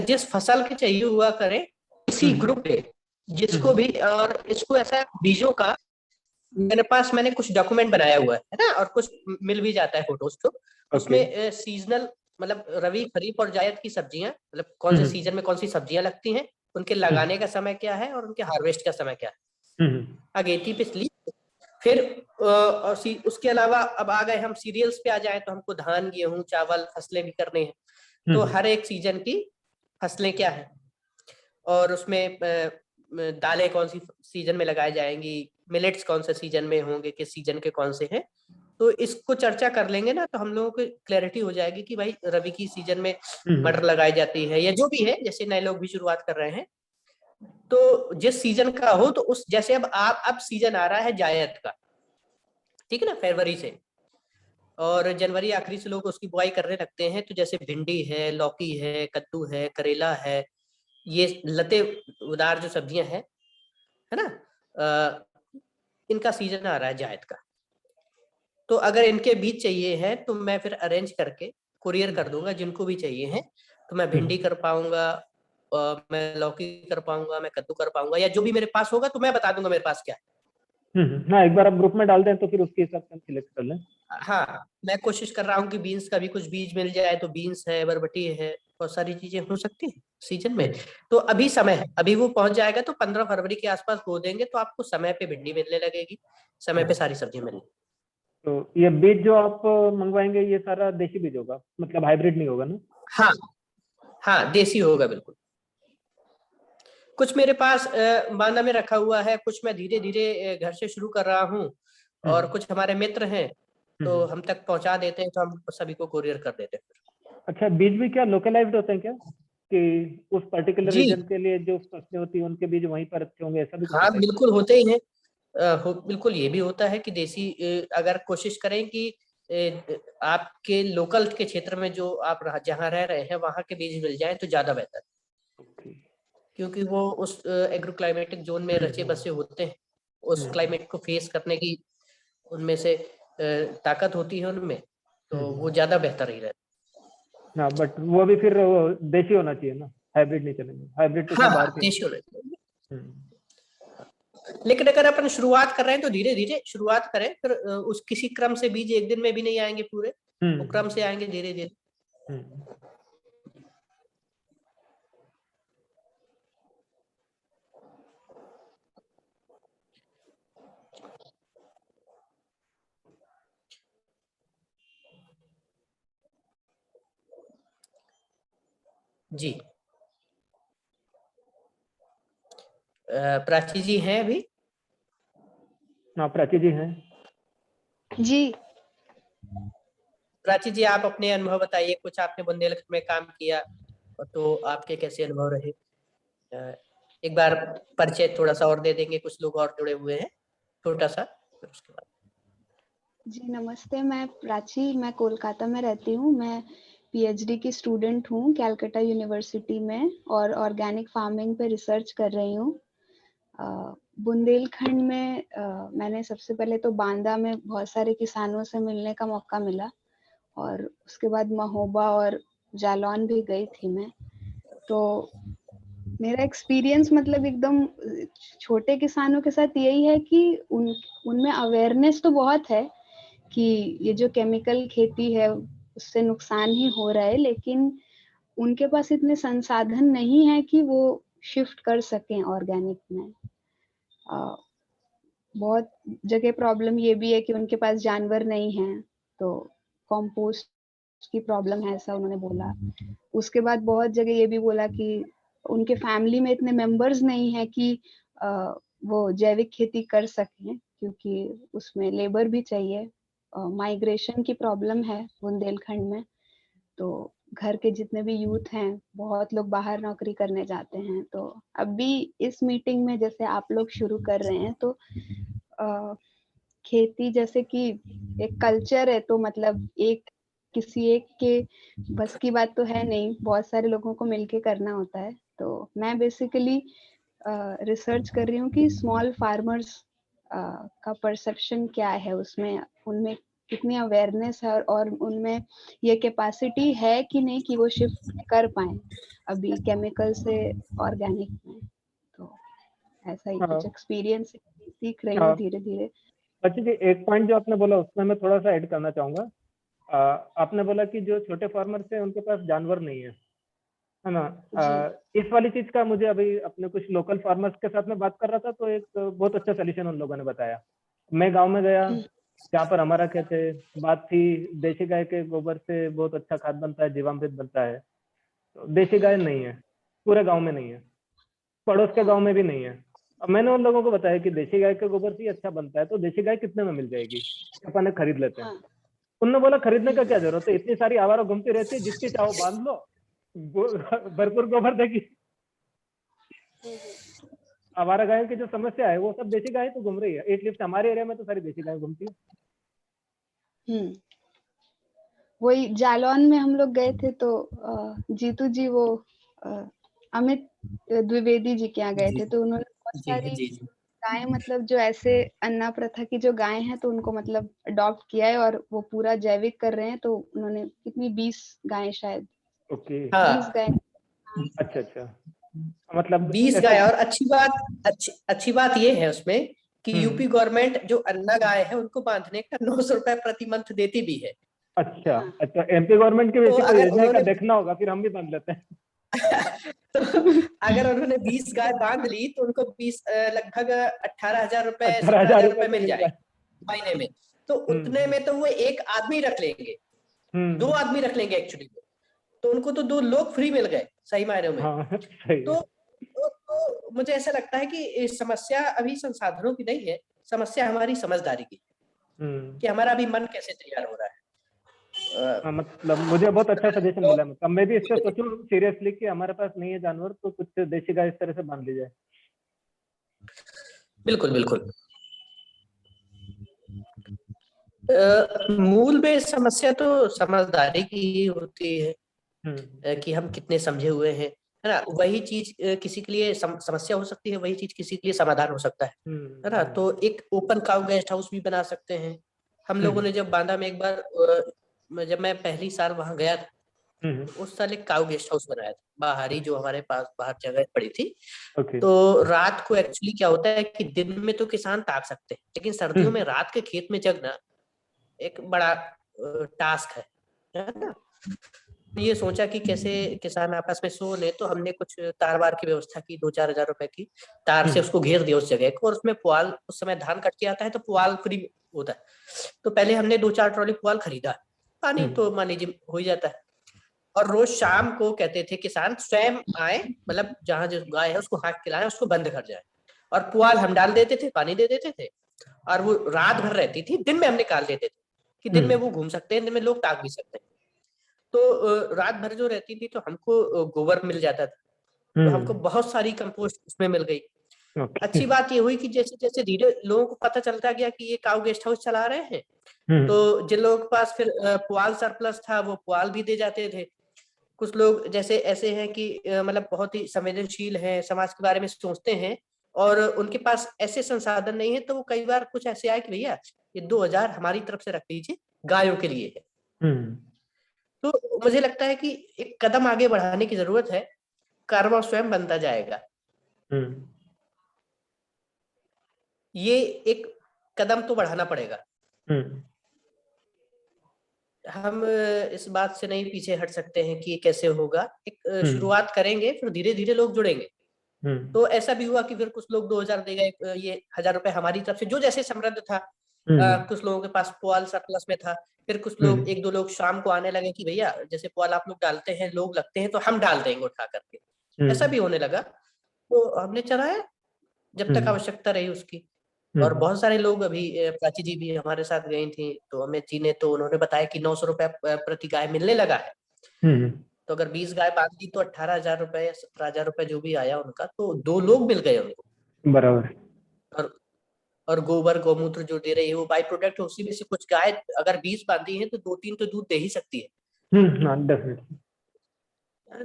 जिस फसल के चाहिए हुआ करे इसी ग्रुप पे, जिसको भी, और इसको ऐसा बीजों का मेरे पास, मैंने कुछ डॉक्यूमेंट बनाया हुआ है ना, और कुछ मिल भी जाता है फोटोज तो। उसमें सीजनल, मतलब रवि, खरीफ और जायद की सब्जियां, मतलब कौन से सीजन में कौन सी सब्जियां लगती हैं, उनके लगाने का समय क्या है, और उनके हार्वेस्ट का समय क्या है, अगेती पिछली। फिर उसके अलावा अब आ गए हम सीरियल्स पे आ जाए, तो हमको धान, गेहूं, चावल फसलें भी करने हैं। तो हर एक सीजन की फसलें क्या है, और उसमें दालें कौन सी सीजन में लगाई जाएंगी, मिलेट्स कौन से सीजन में होंगे, किस सीजन के कौन से हैं। तो इसको चर्चा कर लेंगे ना, तो हम लोगों को क्लैरिटी हो जाएगी कि भाई रबी की सीजन में मटर लगाई जाती है, या जो भी है, जैसे नए लोग भी शुरुआत कर रहे हैं, तो जिस सीजन का हो तो उस, जैसे अब सीजन आ रहा है जायद का, ठीक है ना, फरवरी से, और जनवरी आखिरी से लोग उसकी बुआई करने लगते हैं। तो जैसे भिंडी है, लौकी है, कद्दू है, करेला है, ये लतेदार जो सब्जियां हैं, है ना, इनका सीजन आ रहा है जायद का। तो अगर इनके बीज चाहिए हैं तो मैं फिर अरेंज करके कुरियर कर दूंगा, जिनको भी चाहिए हैं। तो मैं भिंडी कर पाऊंगा, मैं लौकी कर पाऊंगा, मैं कद्दू कर पाऊंगा, या जो भी मेरे पास होगा तो मैं बता दूंगा मेरे पास क्या है। हाँ, एक बार आप ग्रुप में डाल दें तो फिर उसके हिसाब से हम सिलेक्ट कर लें। हाँ, मैं कोशिश कर रहा हूँ कि बीन्स का भी कुछ बीज मिल जाए, तो बीन्स है, बरबटी है, बहुत सारी चीजें हो सकती है सीजन में। तो अभी समय है, अभी वो पहुंच जाएगा, तो 15 फरवरी के आसपास बो देंगे, तो आपको समय पे भिंडी मिलने लगेगी, समय पे सारी सब्जी मिलने। तो ये बीज जो आप मंगवाएंगे, ये सारा देशी बीज होगा, मतलब हाइब्रिड नहीं होगा ना? हाँ हाँ, देसी होगा बिल्कुल। कुछ मेरे पास बांदा में रखा हुआ है, कुछ मैं धीरे धीरे घर से शुरू कर रहा हूँ, और कुछ हमारे मित्र हैं तो हम तक पहुंचा देते हैं, तो हम सभी को कुरियर कर देते हैं। अच्छा, बीज भी क्या लोकलाइज्ड होते हैं क्या? कि उस पर्टिकुलर जी। रीजन के लिए जो फसलें होती है उनके बीज वहीं पर अच्छे होंगे, ऐसा भी कुछ हाँ होता है? बिल्कुल होते ही हैं। बिल्कुल ये भी होता है कि देसी अगर कोशिश करें कि आपके लोकल के क्षेत्र में जो आप जहाँ रह रहे हैं वहाँ के बीज मिल जाए तो ज्यादा बेहतर, ओके। क्योंकि वो उस एग्रो क्लाइमेटिक जोन में रचे बसे होते हैं, उस क्लाइमेट को फेस करने की उनमें से ताकत होती है उनमें, तो वो ज्यादा बेहतर ही रहता ना, बट वो भी फिर वो देशी होना चाहिए ना, हाइब्रिड नहीं चलेंगे, हाइब्रिड तो है। हाँ सब हाँ बाहर के। देशी होना चाहिए। हम्म, लेकिन अगर अपन शुरुआत कर रहे हैं तो धीरे धीरे शुरुआत करें, फिर उस किसी क्रम से बीज एक दिन में भी नहीं आएंगे पूरे, वो क्रम से आएंगे धीरे धीरे। हम्म। जी प्राची जी हैं अभी? हाँ प्राची जी हैं। जी। प्राची जी आप अपने अनुभव बताइए, कुछ आपने बुंदेलखंड में काम किया तो आपके कैसे अनुभव रहे? एक बार परिचय थोड़ा सा और दे देंगे, कुछ लोग और जुड़े हुए हैं, छोटा सा, फिर उसके बाद। जी नमस्ते, मैं प्राची, मैं कोलकाता में रहती हूँ। मैं पीएचडी की स्टूडेंट हूँ कैलकाटा यूनिवर्सिटी में और ऑर्गेनिक फार्मिंग पे रिसर्च कर रही हूँ। बुंदेलखंड में मैंने सबसे पहले तो बांदा में बहुत सारे किसानों से मिलने का मौका मिला और उसके बाद महोबा और जालौन भी गई थी मैं। तो मेरा एक्सपीरियंस मतलब एकदम छोटे किसानों के साथ यही है कि उनमें अवेयरनेस तो बहुत है कि ये जो केमिकल खेती है उससे नुकसान ही हो रहा है, लेकिन उनके पास इतने संसाधन नहीं है कि वो शिफ्ट कर सकें ऑर्गेनिक में। बहुत जगह प्रॉब्लम ये भी है कि उनके पास जानवर नहीं है, तो कंपोस्ट की प्रॉब्लम है, ऐसा उन्होंने बोला। उसके बाद बहुत जगह ये भी बोला कि उनके फैमिली में इतने मेंबर्स नहीं है कि वो जैविक खेती कर सकें, क्योंकि उसमें लेबर भी चाहिए। माइग्रेशन की प्रॉब्लम है बुंदेलखंड में, तो घर के जितने भी यूथ हैं बहुत लोग बाहर नौकरी करने जाते हैं। तो अभी इस मीटिंग में जैसे आप लोग शुरू कर रहे हैं तो खेती जैसे कि एक कल्चर है, तो मतलब एक किसी एक के बस की बात तो है नहीं, बहुत सारे लोगों को मिलके करना होता है। तो मैं बेसिकली रिसर्च कर रही हूँ कि स्मॉल फार्मर्स का परसेप्शन क्या है, उसमें उनमें कितनी अवेयरनेस है और उनमें ये कैपेसिटी है कि नहीं कि वो शिफ्ट कर पाए अभी केमिकल से ऑर्गेनिक में। तो ऐसा ही कुछ एक्सपीरियंस सीख रही हूँ धीरे धीरे। अच्छा जी, एक पॉइंट जो आपने बोला उसमें मैं थोड़ा सा ऐड करना चाहूंगा। आपने बोला कि जो छोटे फार्मर्स हैं उनके पास जानवर नहीं है ना? इस वाली चीज का मुझे अभी अपने कुछ लोकल फार्मर्स के साथ में बात कर रहा था, तो एक बहुत अच्छा सोल्यूशन उन लोगों ने बताया। मैं गांव में गया जहाँ पर हमारा खेत है, बात थी देशी गाय के गोबर से बहुत अच्छा खाद बनता है, जीवामृत बनता है। तो देशी गाय नहीं है, पूरे गाँव में नहीं है, पड़ोस के गाँव में भी नहीं है। अब मैंने उन लोगों को बताया कि देशी गाय के गोबर से ही अच्छा बनता है, तो देशी गाय कितने में मिल जाएगी, अपन खरीद लेते हैं। उन्होंने बोला खरीदने का क्या जरूरत है, इतनी सारी आवारा घूमती रहती है, जिसकी चाहो बांध लो, भरपूर गोबर देगी। आवारा गायों की जो समस्या है वो सब देशी गाय तो घूम रही है, एटलीस्ट हमारे एरिया में तो सारी देशी गाय घूमती है। वही जालौन में हम लोग गए थे तो जीतू जी वो अमित द्विवेदी जी के यहाँ गए थे, तो उन्होंने बहुत सारी गायें मतलब जो ऐसे अन्ना प्रथा की जो गायें हैं तो उनको मतलब अडॉप्ट किया है और वो पूरा जैविक कर रहे हैं। तो उन्होंने कितनी 20 गायें शायद, ओके 20 गायें। अच्छा अच्छा, मतलब 20 गाय। और अच्छी बात ये है उसमें कि यूपी गवर्नमेंट जो अन्ना गाय है उनको बांधने का 900 रुपए प्रति मंथ देती भी है। अच्छा अच्छा, एमपी गवर्नमेंट की तो वैसी कोई अगर योजना का उन्होंने देखना होगा, फिर हम भी बांध लेते हैं। तो अगर उन्होंने 20 गाय बांध ली तो उनको 20 लगभग 18,000 रुपए 18,000 17,000 रुपए रुपए तो मिल मिल जाए। जाएंगे महीने में। तो उतने में तो वो एक आदमी रख लेंगे, 2 आदमी रख लेंगे एक्चुअली, तो उनको तो 2 लोग फ्री मिल गए सही मायनों में। हाँ सही है। तो मुझे ऐसा लगता है कि समस्या अभी संसाधनों की नहीं है, समस्या हमारी समझदारी की, कि हमारा अभी मन कैसे तैयार हो रहा है। हाँ, मतलब मुझे बहुत अच्छा सजेशन मिला। मतलब मैं भी इससे सोचूं सीरियसली कि हमारे पास नहीं है जानवर तो कुछ देसी गाय इस तरह से बांध ली जाए। बिल्कुल बिल्कुल। मूल में समस्या तो समझदारी की ही होती है, कि हम कितने समझे हुए हैं, है ना। वही चीज किसी के लिए समस्या हो सकती है, वही चीज किसी के लिए समाधान हो सकता है ना। तो एक ओपन काउ गेस्ट हाउस भी बना सकते हैं हम लोगों ने। जब बांदा में एक बार जब मैं पहली साल वहां गया था, उस साल एक काउ गेस्ट हाउस बनाया था बाहर ही, जो हमारे पास बाहर जगह पड़ी थी। तो रात को एक्चुअली क्या होता है कि दिन में तो किसान ताक सकते हैं, लेकिन सर्दियों में रात के खेत में जगना एक बड़ा टास्क है ना। ये सोचा कि कैसे किसान आपस में सो ले, तो हमने कुछ तार वार की व्यवस्था की, 2-4 हजार रुपए की तार से उसको घेर दिया उस जगह को। और उसमें पुआल, उस समय धान कट के आता है तो पुआल फ्री होता है। तो पहले हमने 2-4 ट्रॉली पुआल खरीदा, पानी तो मान लीजिए हो ही जाता है। और रोज शाम को कहते थे किसान स्वयं आए, मतलब जहां जो गाय है उसको हाथ खिलाए, उसको बंद कर जाए, और पुआल हम डाल देते थे, पानी दे देते थे, और वो रात भर रहती थी। दिन में हम निकाल देते थे कि दिन में वो घूम सकते हैं, दिन में लोग ताक भी सकते हैं। तो रात भर जो रहती थी तो हमको गोबर मिल जाता था, तो हमको बहुत सारी कंपोस्ट उसमें मिल गई। अच्छी बात ये हुई कि जैसे जैसे धीरे लोगों को पता चलता गया कि ये काउ गेस्ट हाउस चला रहे हैं, तो जिन लोगों के पास फिर पुआल सरप्लस था वो पुआल भी दे जाते थे। कुछ लोग जैसे ऐसे हैं कि मतलब बहुत ही संवेदनशील हैं, समाज के बारे में सोचते हैं, और उनके पास ऐसे संसाधन नहीं है, तो वो कई बार कुछ ऐसे आए कि भैया ये 2000 हमारी तरफ से रख लीजिए, गायों के लिए है। तो मुझे लगता है कि एक कदम आगे बढ़ाने की जरूरत है, कारवा स्वयं बनता जाएगा। ये एक कदम तो बढ़ाना पड़ेगा। हम इस बात से नहीं पीछे हट सकते हैं कि ये कैसे होगा। एक शुरुआत करेंगे, फिर धीरे धीरे लोग जुड़ेंगे। तो ऐसा भी हुआ कि फिर कुछ लोग 2000 दे गए, ये 1000 रुपए हमारी तरफ से, जो जैसे समृद्ध था। कुछ लोगों के पास पुआल सरप्लस में था। फिर कुछ लोग, 1-2 लोग शाम को आने लगे कि भैया जैसे पुआल आप लोग डालते हैं, लोग लगते हैं, तो हम डाल देंगे उठा करके। ऐसा भी होने लगा, तो हमने चलाया जब तक आवश्यकता रही उसकी। और बहुत सारे लोग, अभी प्राची जी भी हमारे साथ गई थी, तो हमें जी ने तो उन्होंने बताया कि 900 रुपए प्रति गाय मिलने लगा है। तो अगर 20 गाय बांध दी तो 18,000 रुपए या 17,000 रुपए जो भी आया उनका, तो 2 लोग मिल गए उनको। बराबर। और गोबर गौमूत्र जो दे रही है वो बाई प्रोडक्ट है, उसी में से कुछ गाय अगर 20 बांधी है तो 2-3 तो दूध दे ही सकती है।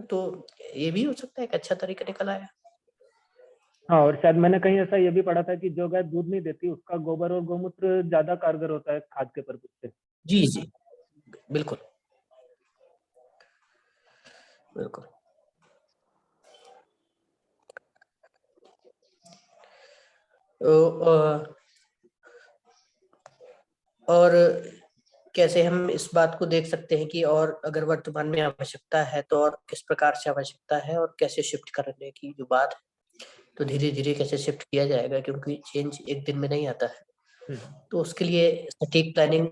तो ये भी हो सकता है एक अच्छा तरीका निकल आया। हाँ, और शायद मैंने कहीं ऐसा ये भी पढ़ा था कि जो गाय दूध नहीं देती उसका गोबर और गौमूत्र ज्यादा कारगर होता है खाद के पर्पज से। जी जी बिल्कुल बिल्कुल। तो और कैसे हम इस बात को देख सकते हैं कि और अगर वर्तमान में आवश्यकता है तो और किस प्रकार से आवश्यकता है, और कैसे शिफ्ट करने की जो बात है, तो धीरे धीरे कैसे शिफ्ट किया जाएगा, क्योंकि चेंज एक दिन में नहीं आता है। तो उसके लिए सटीक प्लानिंग,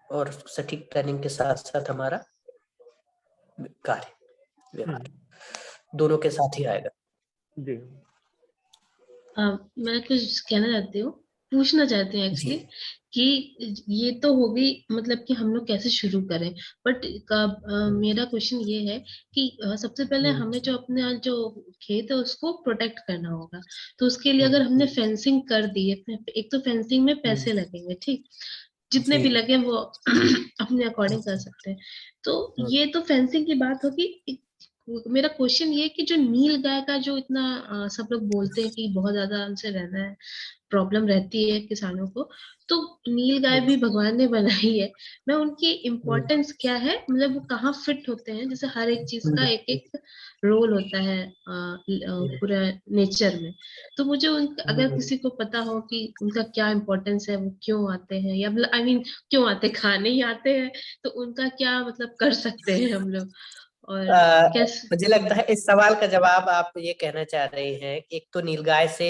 और सटीक प्लानिंग के साथ साथ हमारा कार्य व्यवहार दोनों के साथ ही आएगा। जी। मैं कुछ कहना चाहती हूँ, पूछना चाहती हूँ एक्चुअली कि ये तो होगी, मतलब कि हम लोग कैसे शुरू करें। बट मेरा क्वेश्चन ये है कि सबसे पहले हमें जो अपने जो खेत है उसको प्रोटेक्ट करना होगा। तो उसके लिए अगर हमने फेंसिंग कर दी है, एक तो फेंसिंग में पैसे लगेंगे, ठीक, जितने भी लगे वो अपने अकॉर्डिंग कर सकते हैं। तो ये तो फेंसिंग की बात होगी। मेरा क्वेश्चन ये कि जो नील गाय का जो इतना सब लोग बोलते हैं कि बहुत ज्यादा उनसे रहना है, प्रॉब्लम रहती है किसानों को, तो नील गाय भी भगवान ने बनाई है। मैं उनकी इम्पोर्टेंस क्या है, मतलब वो कहाँ फिट होते हैं, जैसे हर एक चीज का एक एक रोल होता है पूरा नेचर में। तो मुझे अगर किसी को पता हो कि उनका क्या इम्पोर्टेंस है, वो क्यों आते हैं, या आई मीन क्यों आते, खाने ही आते हैं, तो उनका क्या मतलब कर सकते हैं हम लोग, और कैसे। मुझे लगता है इस सवाल का जवाब आप ये कहना चाह रहे हैं, एक तो नीलगाय से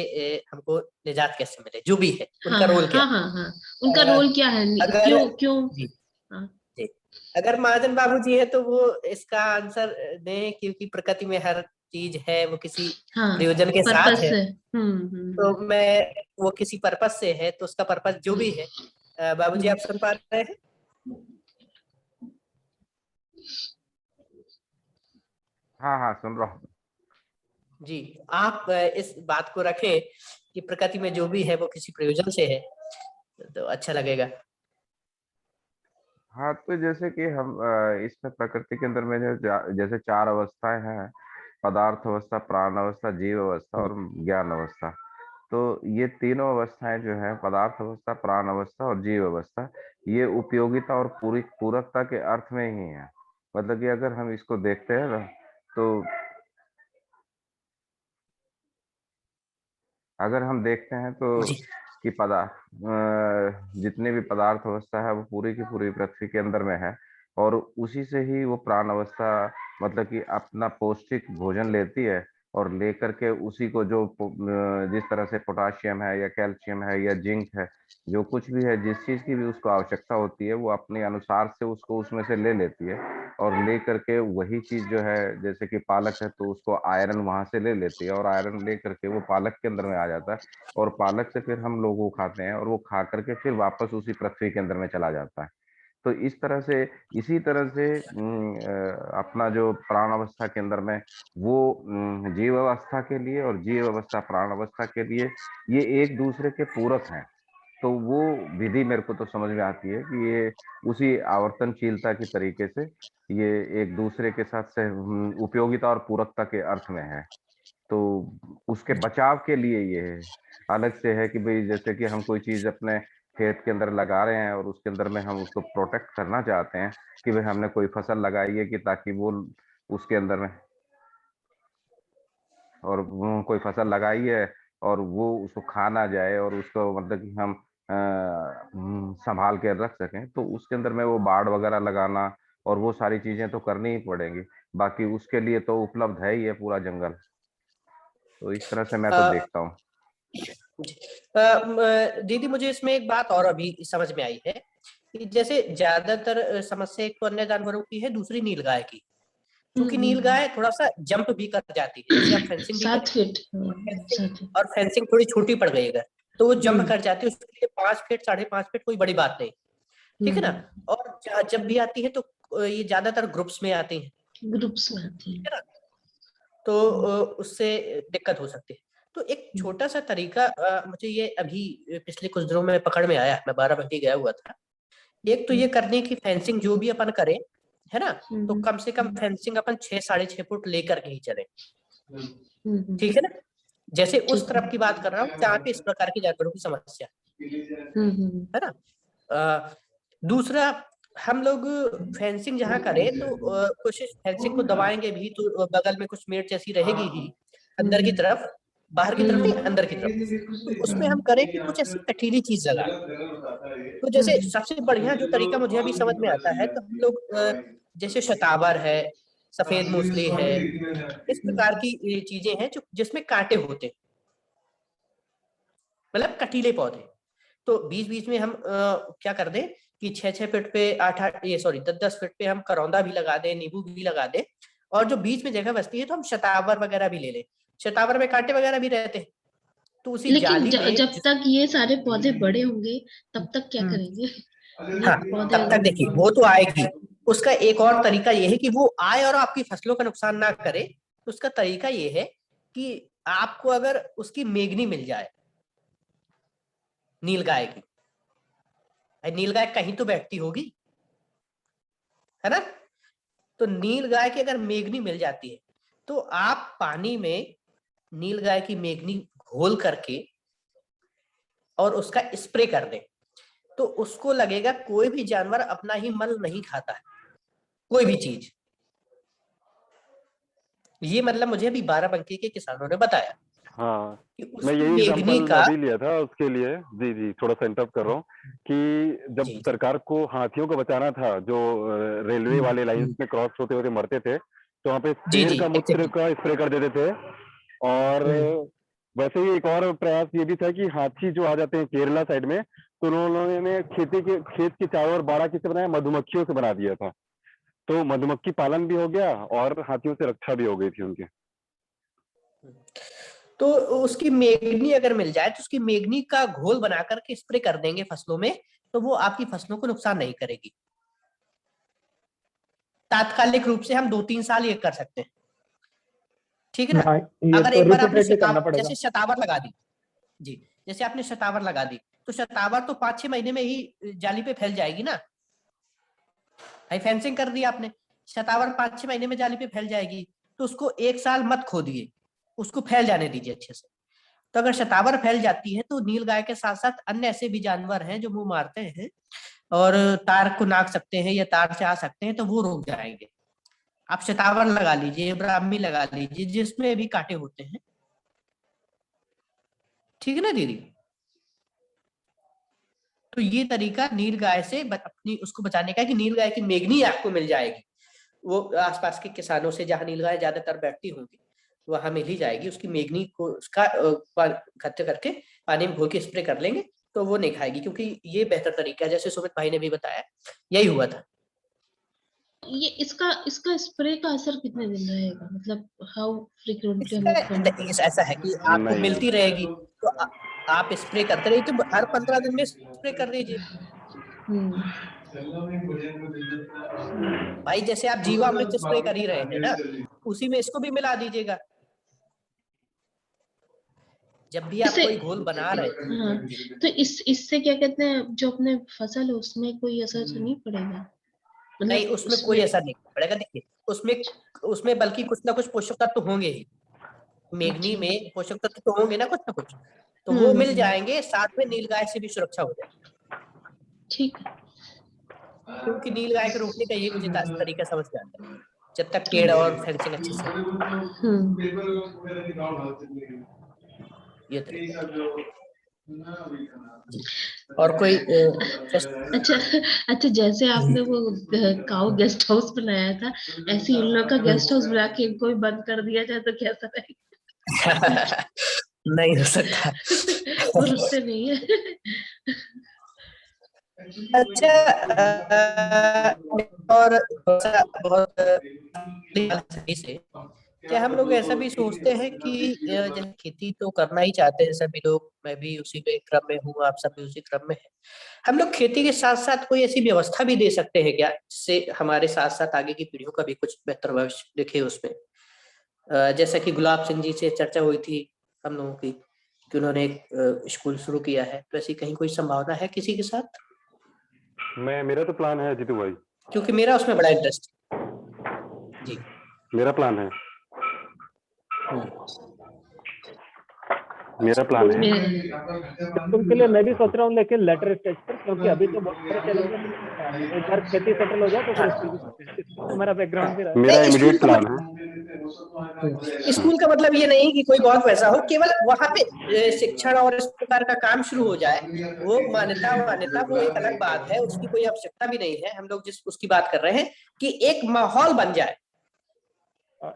हमको निजात कैसे मिले, जो भी है उनका रोल क्या है। हाँ, उनका रोल क्या है, अगर क्यों जी हाँ। जी अगर महाजन बाबू जी है तो वो इसका आंसर दें, क्योंकि प्रकृति में हर चीज है वो किसी प्रयोजन के साथ पर्पस है। से। तो मैं, वो किसी पर्पस से है तो उसका पर्पस जो भी है। बाबूजी आप सुन पा रहे हैं? हाँ हाँ, सुन रहा हूँ। जी, आप इस बात को रखें कि प्रकृति में जो भी है वो किसी प्रयोजन से है, तो अच्छा लगेगा। हाँ, तो जैसे कि हम इसमें प्रकृति के अंदर में जैसे 4 अवस्थाएं हैं, पदार्थ अवस्था, प्राण अवस्था, जीव अवस्था और ज्ञान अवस्था। तो ये तीनों अवस्थाएं जो है, पदार्थ अवस्था, प्राण अवस्था और जीव अवस्था, ये उपयोगिता और पूरी पूरकता के अर्थ में ही है। मतलब कि अगर हम इसको देखते हैं ना, तो अगर हम देखते हैं तो जी कि जितने भी पदार्थ अवस्था है वो पूरी की पूरी पृथ्वी के अंदर में है, और उसी से ही वो प्राण अवस्था मतलब कि अपना पौष्टिक भोजन लेती है, और लेकर के उसी को जिस तरह से पोटाशियम है या कैल्शियम है या जिंक है, जो कुछ भी है, जिस चीज की भी उसको आवश्यकता होती है, वो अपने अनुसार से उसको उसमें से ले लेती है, और ले करके वही चीज जो है, जैसे कि पालक है तो उसको आयरन वहां से ले लेती है, और आयरन ले करके वो पालक के अंदर में आ जाता है, और पालक से फिर हम लोग वो खाते हैं, और वो खा करके फिर वापस उसी पृथ्वी के अंदर में चला जाता है। तो इस तरह से, इसी तरह से अपना जो प्राण अवस्था के अंदर में वो जीव अवस्था के लिए और जीव अवस्था प्राण अवस्था के लिए ये एक दूसरे के पूरक हैं। तो वो विधि मेरे को तो समझ में आती है कि ये उसी आवर्तनशीलता की तरीके से ये एक दूसरे के साथ से उपयोगिता और पूरकता के अर्थ में है। तो उसके बचाव के लिए ये है। अलग से है कि भाई जैसे कि हम कोई चीज अपने खेत के अंदर लगा रहे हैं और उसके अंदर में हम उसको प्रोटेक्ट करना चाहते हैं कि भाई हमने कोई फसल लगाई है कि ताकि वो उसके अंदर में, और वो कोई फसल लगाई है और वो उसको खा ना जाए, और उसको मतलब कि हम संभाल के रख सकें, तो उसके अंदर में वो बाड़ वगैरह लगाना और वो सारी चीजें तो करनी ही पड़ेंगी। बाकी उसके लिए तो उपलब्ध है ही है पूरा जंगल। तो इस तरह से मैं तो देखता हूँ। दीदी, मुझे इसमें एक बात और अभी समझ में आई है कि जैसे ज्यादातर समस्या एक तो अन्य जानवरों की है, दूसरी नीलगाय की, क्योंकि नीलगाय थोड़ा सा जंप भी कर जाती है, जैसे आप फेंसिंग भी 7 फीट और फेंसिंग थोड़ी छोटी पड़ गई अगर, तो वो जंप कर जाती है, उसके लिए 5 फीट 5.5 फीट कोई बड़ी बात नहीं, ठीक है ना। और जब भी आती है तो ये ज्यादातर ग्रुप्स में आती है, ग्रुप्स में आती है, ठीक है ना, तो उससे दिक्कत हो सकती है। तो एक छोटा सा तरीका मुझे ये अभी पिछले कुछ दिनों में पकड़ में आया, मैं बाराबंकी गया हुआ था। एक तो ये करने की फेंसिंग जो भी अपन करें, है ना, तो कम से कम फेंसिंग अपन 6-6.5 फुट लेकर के ही चले, ठीक है ना। जैसे उस तरफ की बात कर रहा हूँ जहाँ पे इस प्रकार की जानवरों की समस्या है ना। दूसरा, हम लोग फेंसिंग जहाँ करें तो कोशिश फेंसिंग को दबाएंगे भी तो बगल में कुछ मेड़ जैसी रहेगी ही अंदर की तरफ, बाहर की तरफ नहीं अंदर की तरफ, तो उसमें हम करें कि कुछ ऐसी कटीली चीज लगाएं। तो जैसे सबसे बढ़िया जो तरीका मुझे अभी समझ में आता है, तो हम लोग जैसे शतावर है, सफेद मूसली है, इस प्रकार की ये चीजें हैं जो जिसमें कांटे होते हैं, मतलब कटीले पौधे, तो बीच बीच में हम क्या कर दें कि 6-6 फीट पे 10-10 फीट पे हम करौंदा भी लगा दें, नींबू भी लगा दें, और जो बीच में जगह बचती है तो हम शतावर वगैरह भी ले लें। शतावर में कांटे वगैरह भी रहते हैं, तो उसी लेकिन जाली में जब तक ये सारे पौधे बड़े होंगे तब तक क्या करेंगे? हाँ, तब तक देखिए वो तो आएगी। उसका एक और तरीका ये है कि वो आए और आपकी फसलों का नुकसान ना करे। उसका तरीका ये है कि आपको अगर उसकी मेगनी मिल जाए नीलगाय की, नीलगाय कहीं तो बैठती होगी, है ना, तो नीलगाय की अगर मेगनी मिल जाती है तो आप पानी में नीलगाय की मेगनी घोल करके और उसका स्प्रे कर दें, तो उसको लगेगा कोई भी जानवर अपना ही मल नहीं खाता है, कोई भी चीज। ये मतलब मुझे अभी बाराबंकी के किसानों ने बताया। हाँ, कि मैं उसकी यही मेगनी एग्जांपल का, अभी लिया था उसके लिए। जी जी, थोड़ा सा इंटरप्ट कर रहा हूँ कि जब जी सरकार को हाथियों को बचाना था जो रेलवे वाले लाइन में क्रॉस होते होते मरते थे, तो वहाँ पे जी शेर जी का मूत्र एग्जैक्टली। का स्प्रे कर देते थे। और वैसे ही एक और प्रयास ये भी था कि हाथी जो आ जाते हैं केरला साइड में, तो उन्होंने खेत के चारों ओर बाड़ा किससे बनाया, मधुमक्खियों से बना दिया था। तो मधुमक्खी पालन भी हो गया और हाथियों से रक्षा भी हो गई थी उनकी। तो उसकी मेगनी अगर मिल जाए तो उसकी मेगनी का घोल बना करके स्प्रे कर देंगे फसलों में, तो वो आपकी फसलों को नुकसान नहीं करेगी। तात्कालिक रूप से हम 2-3 साल ये कर सकते हैं, ठीक है ना। हाँ, ये अगर तो एक बार आपने रिपीटेडली करना पड़ेगा। जैसे शतावर लगा दी जी, जैसे आपने शतावर लगा दी तो शतावर तो 5-6 महीने में ही जाली पे फैल जाएगी ना। हाई फेंसिंग कर दी आपने, शतावर 5-6 महीने में जाली पे फैल जाएगी, तो उसको 1 साल मत खोदिए, उसको फैल जाने दीजिए अच्छे से। तो अगर शतावर फैल जाती है तो नीलगाय के साथ साथ अन्य ऐसे भी जानवर हैं जो मुंह मारते हैं और तार को नाक सकते हैं या तार से आ सकते हैं, तो वो रुक जाएंगे। आप शतावर लगा लीजिए, ब्राह्मी लगा लीजिए, जिसमें भी कांटे होते हैं, ठीक है ना दीदी। तो ये तरीका नीलगाय से अपनी उसको बचाने का है कि नीलगाय की मेगनी आपको मिल जाएगी, वो आसपास के किसानों से जहां नीलगाय ज्यादातर बैठती होंगी वहां मिल ही जाएगी। उसकी मेगनी को उसका इकट्ठे करके पानी में घोल के स्प्रे कर लेंगे तो वो नहीं खाएगी, क्योंकि ये बेहतर तरीका है, जैसे सुमित भाई ने भी बताया यही हुआ था। ये इसका स्प्रे का असर कितने दिन रहेगा, मतलब हाउ फ्रीक्वेंटली हम इसका ऐसा है कि आपको नहीं। मिलती रहेगी तो आप स्प्रे करते रहिए, तो हर 15 दिन में स्प्रे कर दीजिए भाई। जैसे आप जीवामृत स्प्रे कर ही रहे हैं ना, उसी में इसको भी मिला दीजिएगा। जब भी आप इससे कोई घोल बना रहे हैं हाँ, तो इससे क्या कहते हैं, जो अपने फसल है उसमें कोई असर तो नहीं पड़ेगा, नहीं, मतलब उसमें कोई असर नहीं पड़ेगा। देखिए उसमें उसमें बल्कि कुछ ना कुछ पोषक तत्व तो होंगे ही, मेगनी में पोषक तत्व तो होंगे ना कुछ ना कुछ, तो वो मिल जाएंगे, साथ में नीलगाय से भी सुरक्षा हो जाएगी। ठीक है, क्योंकि नीलगाय के रोकने का ये मुझे तरीका समझ में आता है, जब तक पेड़ और फेंसिंग अच्छे से ये तरीका। और कोई अच्छा अच्छा, जैसे आपने वो काऊ गेस्ट हाउस बनाया था, ऐसे इन लोग का गेस्ट हाउस बना के इनको भी बंद कर दिया जाए तो कैसा रहेगा? नहीं हो सकता। वो रुकते नहीं है। अच्छा और बहुत सही से क्या हम लोग ऐसा भी सोचते हैं कि जैसे खेती तो करना ही चाहते हैं सभी लोग, मैं भी उसी के क्रम में हूँ, आप सब भी उसी क्रम में हैं। हम लोग खेती के साथ साथ कोई ऐसी व्यवस्था भी दे सकते हैं क्या, जिससे हमारे साथ साथ आगे की पीढ़ियों का भी कुछ बेहतर भविष्य दिखे उसमें। जैसा कि गुलाब सिंह जी से चर्चा हुई थी हम लोगों की कि उन्होंने एक स्कूल शुरू किया है, तो ऐसी कहीं कोई संभावना है किसी के साथ? मेरा तो प्लान है जीतू भाई, क्योंकि मेरा उसमें बड़ा इंटरेस्ट जी। मेरा प्लान है, मेरा प्लान है। उनके लिए मैं भी सोच रहा हूँ, लेकिन लेटर स्टेज पर, क्योंकि अभी तो बहुत सारे चैलेंजेस हैं। एक बार खेती सेटल हो जाए तो फिर स्कूल भी सोचते हैं। स्कूल तो मेरा बैकग्राउंड भी रहा है। मेरा नहीं, इमीडिएट प्लान है। स्कूल का मतलब ये नहीं कि कोई बहुत पैसा हो, केवल वहां पे शिक्षण और इस प्रकार का काम शुरू हो जाए। वो मान्यता वो एक अलग बात है, उसकी कोई आवश्यकता भी नहीं है। हम लोग जिस उसकी बात कर रहे हैं कि एक माहौल बन जाए।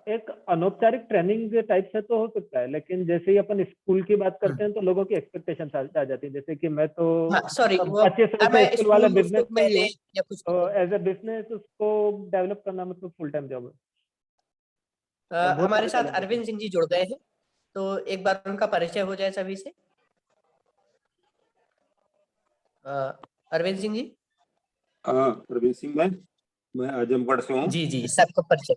एक अनौपचारिक ट्रेनिंग टाइप से तो हो सकता है, लेकिन जैसे ही अपन स्कूल की बात करते हैं तो लोगों की एक्सपेक्टेशन आ जाती है। जैसे कि मैं तो सॉरी, 25 साल मैं से स्कूल वाले स्कूल उसको बिजनेस में ही पहले हूँ, या कुछ तो एज ए बिजनेस उसको डेवलप करना मतलब फुल टाइम जॉब है और बहुत हमारे सारे साथ चैलेंजेस हैं। अरविंद सिंह जी जुड़ गए हैं, तो एक बार उनका परिचय हो जाए सभी से। अरविंद सिंह जी। हाँ, प्रवीण सिंह मैं आजमगढ़ से हूँ। जी जी, सबको परिचय।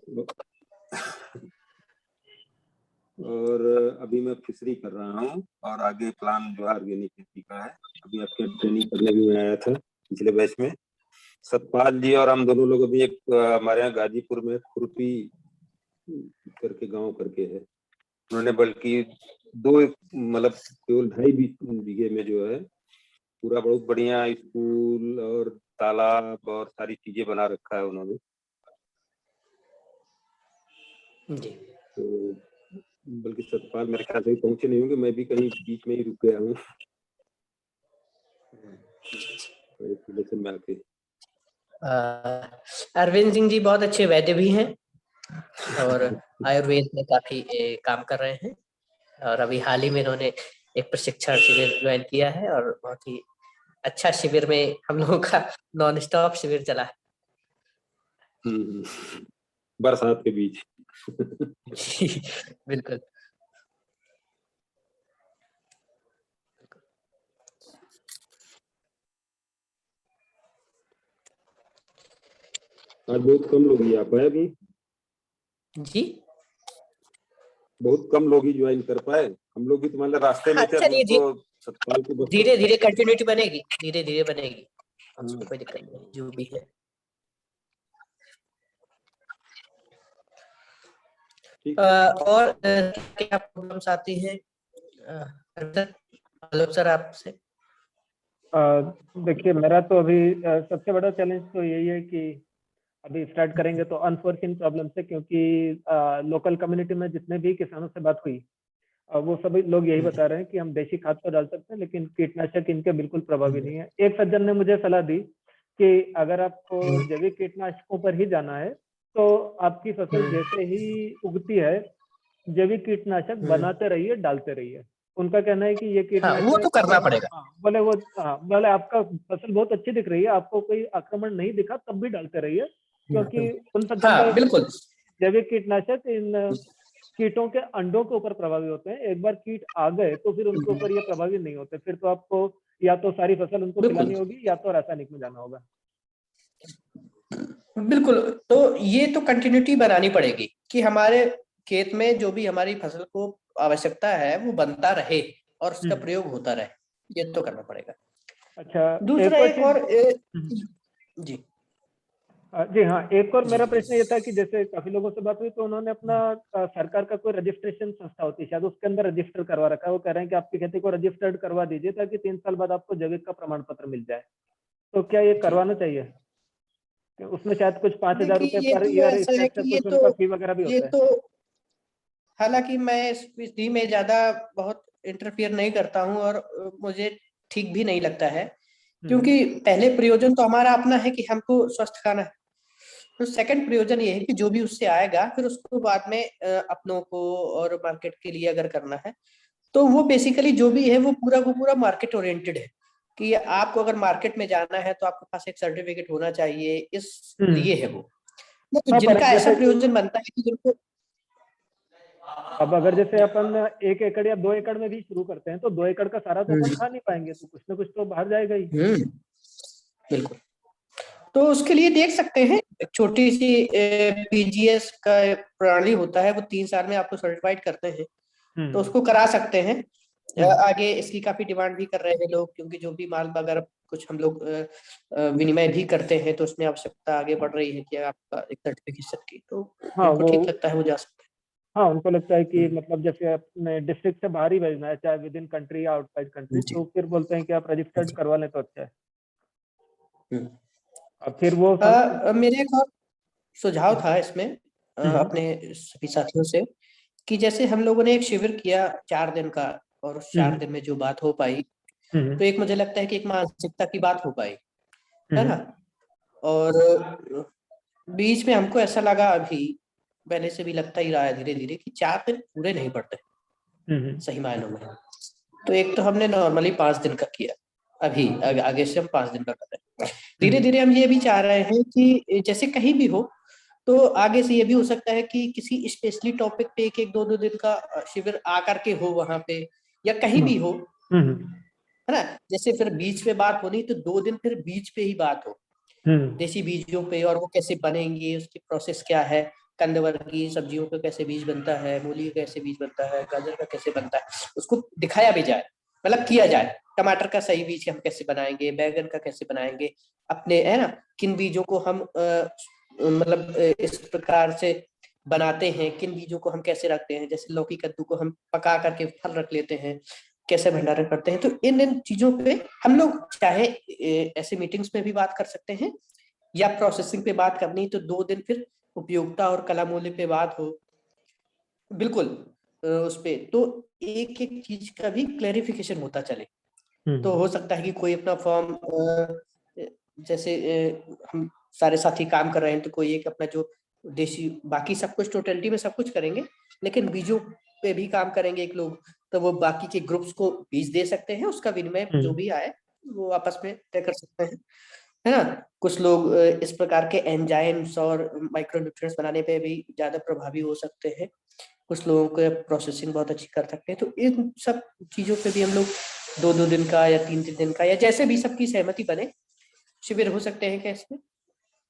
और अभी मैं फिशरी कर रहा हूँ और आगे प्लान जो है ऑर्गेनिक खेती का है। अभी आपके ट्रेनिंग करने भी मैं आया था पिछले बैच में। सतपाल जी और हम दोनों लोग अभी एक हमारे यहाँ गाजीपुर में खुरपी करके गांव करके है, उन्होंने बल्कि 2 मतलब केवल 2.5 बीघे में जो है पूरा बहुत बढ़िया स्कूल और तालाब और सारी चीजें बना रखा है उन्होंने। जी, तो बल्कि सतपाल मेरे ख्याल से पहुंचे नहीं होंगे, मैं भी कहीं बीच में ही रुक गया हूँ में आके। अरविंद सिंह जी बहुत अच्छे वैद्य भी हैं और आयुर्वेद में काफी काम कर रहे हैं, और अभी हाल ही में इन्होंने एक प्रशिक्षण शिविर ज्वाइन किया है और बहुत ही अच्छा शिविर में हम लोगों का नॉन स्टॉप शिविर चला है। बरसात के बीच। बिल्कुल। आज बहुत कम लोग ही आ पाए अभी, जी बहुत कम लोग ही ज्वाइन कर पाए। हम लोग भी तुम्हारे रास्ते में थे, अच्छा, अभी नहीं, तो सतपाल को बस धीरे धीरे कंटिन्यूटी बनेगी, धीरे धीरे बनेगी, उसमें कोई दिक्कत नहीं, जो भी है। ठीक। और क्या प्रॉब्लम्स आती हैं सर आपसे? देखिए, मेरा तो अभी सबसे बड़ा चैलेंज तो यही है कि अभी स्टार्ट करेंगे तो अनफोर्सिन प्रॉब्लम से, क्योंकि लोकल कम्युनिटी में जितने भी किसानों से बात हुई, वो सभी लोग यही बता रहे हैं कि हम देसी खाद तो डाल सकते हैं लेकिन कीटनाशक इनके बिल्कुल प्रभावी नहीं है। एक सज्जन ने मुझे सलाह दी कि अगर आपको जैविक कीटनाशकों पर ही जाना है तो आपकी फसल जैसे ही उगती है जैविक कीटनाशक बनाते रहिए, डालते रहिए। उनका कहना है कि ये कीटनाशक वो तो करना पड़ेगा। बोले वो बोले आपका फसल बहुत अच्छी दिख रही है, आपको कोई आक्रमण नहीं दिखा तब भी डालते रहिए, क्योंकि उन सज्जन का बिल्कुल जैविक कीटनाशक इन कीटों के अंडों के ऊपर प्रभावी होते हैं। एक बार कीट आ गए तो फिर उनके ऊपर ये प्रभावी नहीं होते, फिर तो आपको या तो सारी फसल उनको खिलानी होगी या तो रासायनिक में जाना होगा। बिल्कुल, तो ये तो कंटिन्यूटी बनानी पड़ेगी कि हमारे खेत में जो भी हमारी फसल को आवश्यकता है वो बनता रहे और उसका प्रयोग होता रहे, ये तो करना पड़ेगा। अच्छा, दूसरा एक और जी जी हाँ, एक और मेरा प्रश्न ये था कि जैसे काफी लोगों से बात हुई तो उन्होंने अपना सरकार का कोई रजिस्ट्रेशन संस्था होती है शायद, उसके अंदर रजिस्टर करवा रखा है। वो कह रहे हैं कि आपकी खेती को रजिस्टर्ड करवा दीजिए ताकि 3 साल बाद आपको जैविक का प्रमाण पत्र मिल जाए। तो क्या ये करवाना चाहिए? उसमें शायद कुछ 5,000 रुपए पर ईयर इस टाइप से कुछ उनका फी वगैरह भी होता है। तो हालांकि मैं इस विधि में ज्यादा बहुत इंटरफियर नहीं करता हूँ और मुझे ठीक भी नहीं लगता है, क्योंकि पहले प्रयोजन तो हमारा अपना है कि हमको स्वस्थ खाना है, तो सेकंड प्रयोजन ये है कि जो भी उससे आएगा फिर उसको बाद में अपनों को और मार्केट के लिए अगर करना है तो वो बेसिकली जो भी है वो पूरा मार्केट ओरिएंटेड है कि आपको अगर मार्केट में जाना है तो आपके पास एक सर्टिफिकेट होना चाहिए, इसलिए है वो। तो जिनका ऐसा प्रयोजन बनता है कि जिनको अब अगर जैसे अपन 1 एकड़ या 2 एकड़ में भी शुरू करते हैं तो 2 एकड़ का सारा तो अपन खा नहीं पाएंगे, तो कुछ ना कुछ तो बाहर जाएगा ही। बिल्कुल, तो उसके लिए देख सकते हैं एक छोटी सी पीजीएस का प्रणाली होता है, वो 3 साल में आपको सर्टिफाइड करते हैं, तो उसको करा सकते हैं। आगे इसकी काफी डिमांड भी कर रहे हैं लोग, क्योंकि जो भी माल अगर कुछ हम लोग विनिमय भी करते हैं तो उसमें आवश्यकता आगे बढ़ रही है कि आपका एक सर्टिफिकेशन की, तो उनको ठीक लगता है वो जा सकते हैं। हाँ, उनको लगता है कि मतलब जैसे अपने डिस्ट्रिक्ट से बाहर ही भेजना है, चाहे विद इन कंट्री या आउटसाइड कंट्री, तो फिर बोलते हैं कि आप रजिस्टर्ड करवा लें तो अच्छा है। अब फिर वो मेरे एक और सुझाव था इसमें अपने सभी साथियों से कि जैसे हम लोगों ने एक शिविर किया 4 दिन का, और उस 4 दिन में जो बात हो पाई तो एक मुझे लगता है कि एक मानसिकता की बात हो पाई, है ना। और बीच में हमको ऐसा लगा, अभी पहले से भी लगता ही रहा है धीरे धीरे, कि 4 दिन पूरे नहीं पड़ते सही मायनों में। तो एक तो हमने नॉर्मली 5 दिन का किया, अभी आगे से हम 5 दिन का कर रहे हैं। धीरे धीरे हम ये भी चाह रहे हैं कि जैसे कहीं भी हो तो आगे से ये भी हो सकता है कि किसी स्पेशली टॉपिक पे 1-1, 2-2 दिन का शिविर आकर के हो वहां पे, या कहीं भी हो, है ना। जैसे फिर बीज पे बात होनी तो 2 दिन फिर बीज पे ही बात हो, देसी बीजों पे, और वो कैसे बनेंगे, उसकी प्रोसेस क्या है, कंदवर्गीय सब्जियों का कैसे बीज बनता है, मूली का कैसे बीज बनता है, गाजर का कैसे बनता है, उसको दिखाया भी जाए, मतलब किया जाए। टमाटर का सही बीज हम कैसे बनाएंगे, बैगन का कैसे बनाएंगे अपने, है ना, किन बीजों को हम मतलब इस प्रकार से बनाते हैं, किन बीजों को हम कैसे रखते हैं, जैसे लौकी कद्दू को हम पका करके फल रख लेते हैं, कैसे भंडारण करते हैं। तो इन चीजों पे हम लोग चाहे ऐसे मीटिंग्स में भी बात कर सकते हैं, या प्रोसेसिंग पे बात करनी तो 2 दिन फिर उपयोगिता और कला मूल्य पे बात हो, बिल्कुल उस पे तो एक एक चीज का भी क्लैरिफिकेशन होता चले। तो हो सकता है कि कोई अपना फॉर्म, जैसे हम सारे साथी काम कर रहे हैं तो कोई एक अपना जो देशी, बाकी सब कुछ टोटलिटी में सब कुछ करेंगे, लेकिन बीजों पे भी काम करेंगे एक लोग, तो वो बाकी के ग्रुप्स को बीज दे सकते हैं, उसका विनिमय जो भी आए वो आपस में तय कर सकते हैं, है ना। कुछ लोग इस प्रकार के एंजाइम्स और माइक्रोन्यूट्रिएंट्स बनाने पे भी ज्यादा प्रभावी हो सकते हैं, कुछ लोगों को प्रोसेसिंग बहुत अच्छी कर सकते हैं। तो इन सब चीजों पे भी हम लोग 2-2 दिन का या 3-3 दिन का, या जैसे भी सबकी सहमति बने, शिविर हो सकते हैं क्या इसमें?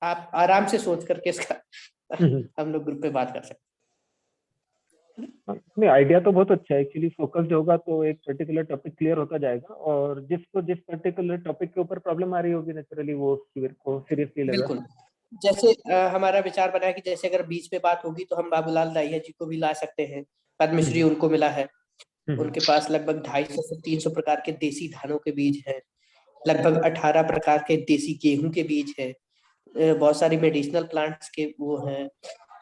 आप आराम से सोच करके इसका हम लोग ग्रुप पे बात कर सकते नहीं, आइडिया तो बहुत अच्छा है। एक्चुअली फोकस्ड होगा तो एक पर्टिकुलर टॉपिक क्लियर होता जाएगा, और जिसको जिस पर्टिकुलर टॉपिक के ऊपर प्रॉब्लम आ रही होगी नेचुरली वो को सीरियसली हैं। लेगा। बिल्कुल, जैसे हमारा विचार बना है कि जैसे अगर बीच पे बात होगी तो हम बाबूलाल दाहिया जी को भी ला सकते हैं। पद्मश्री उनको मिला है। उनके पास लगभग 250 से 300 प्रकार के देसी धानों के बीज हैं। लगभग 18 प्रकार के देसी गेहूं के बीज हैं। बहुत सारी मेडिसिनल प्लांट्स के वो हैं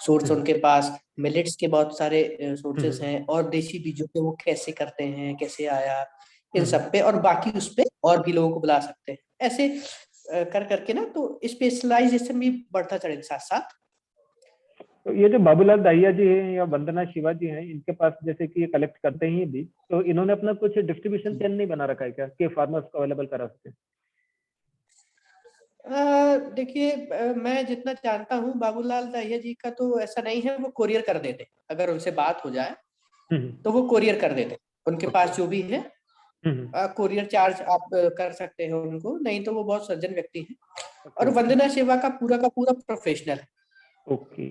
सोर्स उनके पास। मिलेट्स के बहुत सारे सोर्सेस हैं, और देसी बीजों पे वो कैसे करते हैं, कैसे आया, इन सब पे, और बाकी उस पे और भी लोगों को बुला सकते हैं। ऐसे कर करके ना तो स्पेशलाइजेशन भी बढ़ता चलेगा साथ साथ। तो ये जो बाबूलाल दाहिया जी हैं या वंदना शिवा जी हैं, इनके पास जैसे कि ये कलेक्ट करते ही बीज, तो इन्होंने अपना कुछ डिस्ट्रीब्यूशन चेन नहीं बना रखा है क्या कि फार्मर्स को अवेलेबल करा सकते हैं? देखिए, मैं जितना जानता हूँ बाबूलाल दाहिया जी का तो ऐसा नहीं है। वो कोरियर कर देते, अगर उनसे बात हो जाए तो वो कोरियर कर देते। उनके पास जो भी है कोरियर चार्ज आप कर सकते हैं उनको, नहीं तो वो बहुत सज्जन व्यक्ति है। और वंदना शिवा का पूरा प्रोफेशनल है। ओके,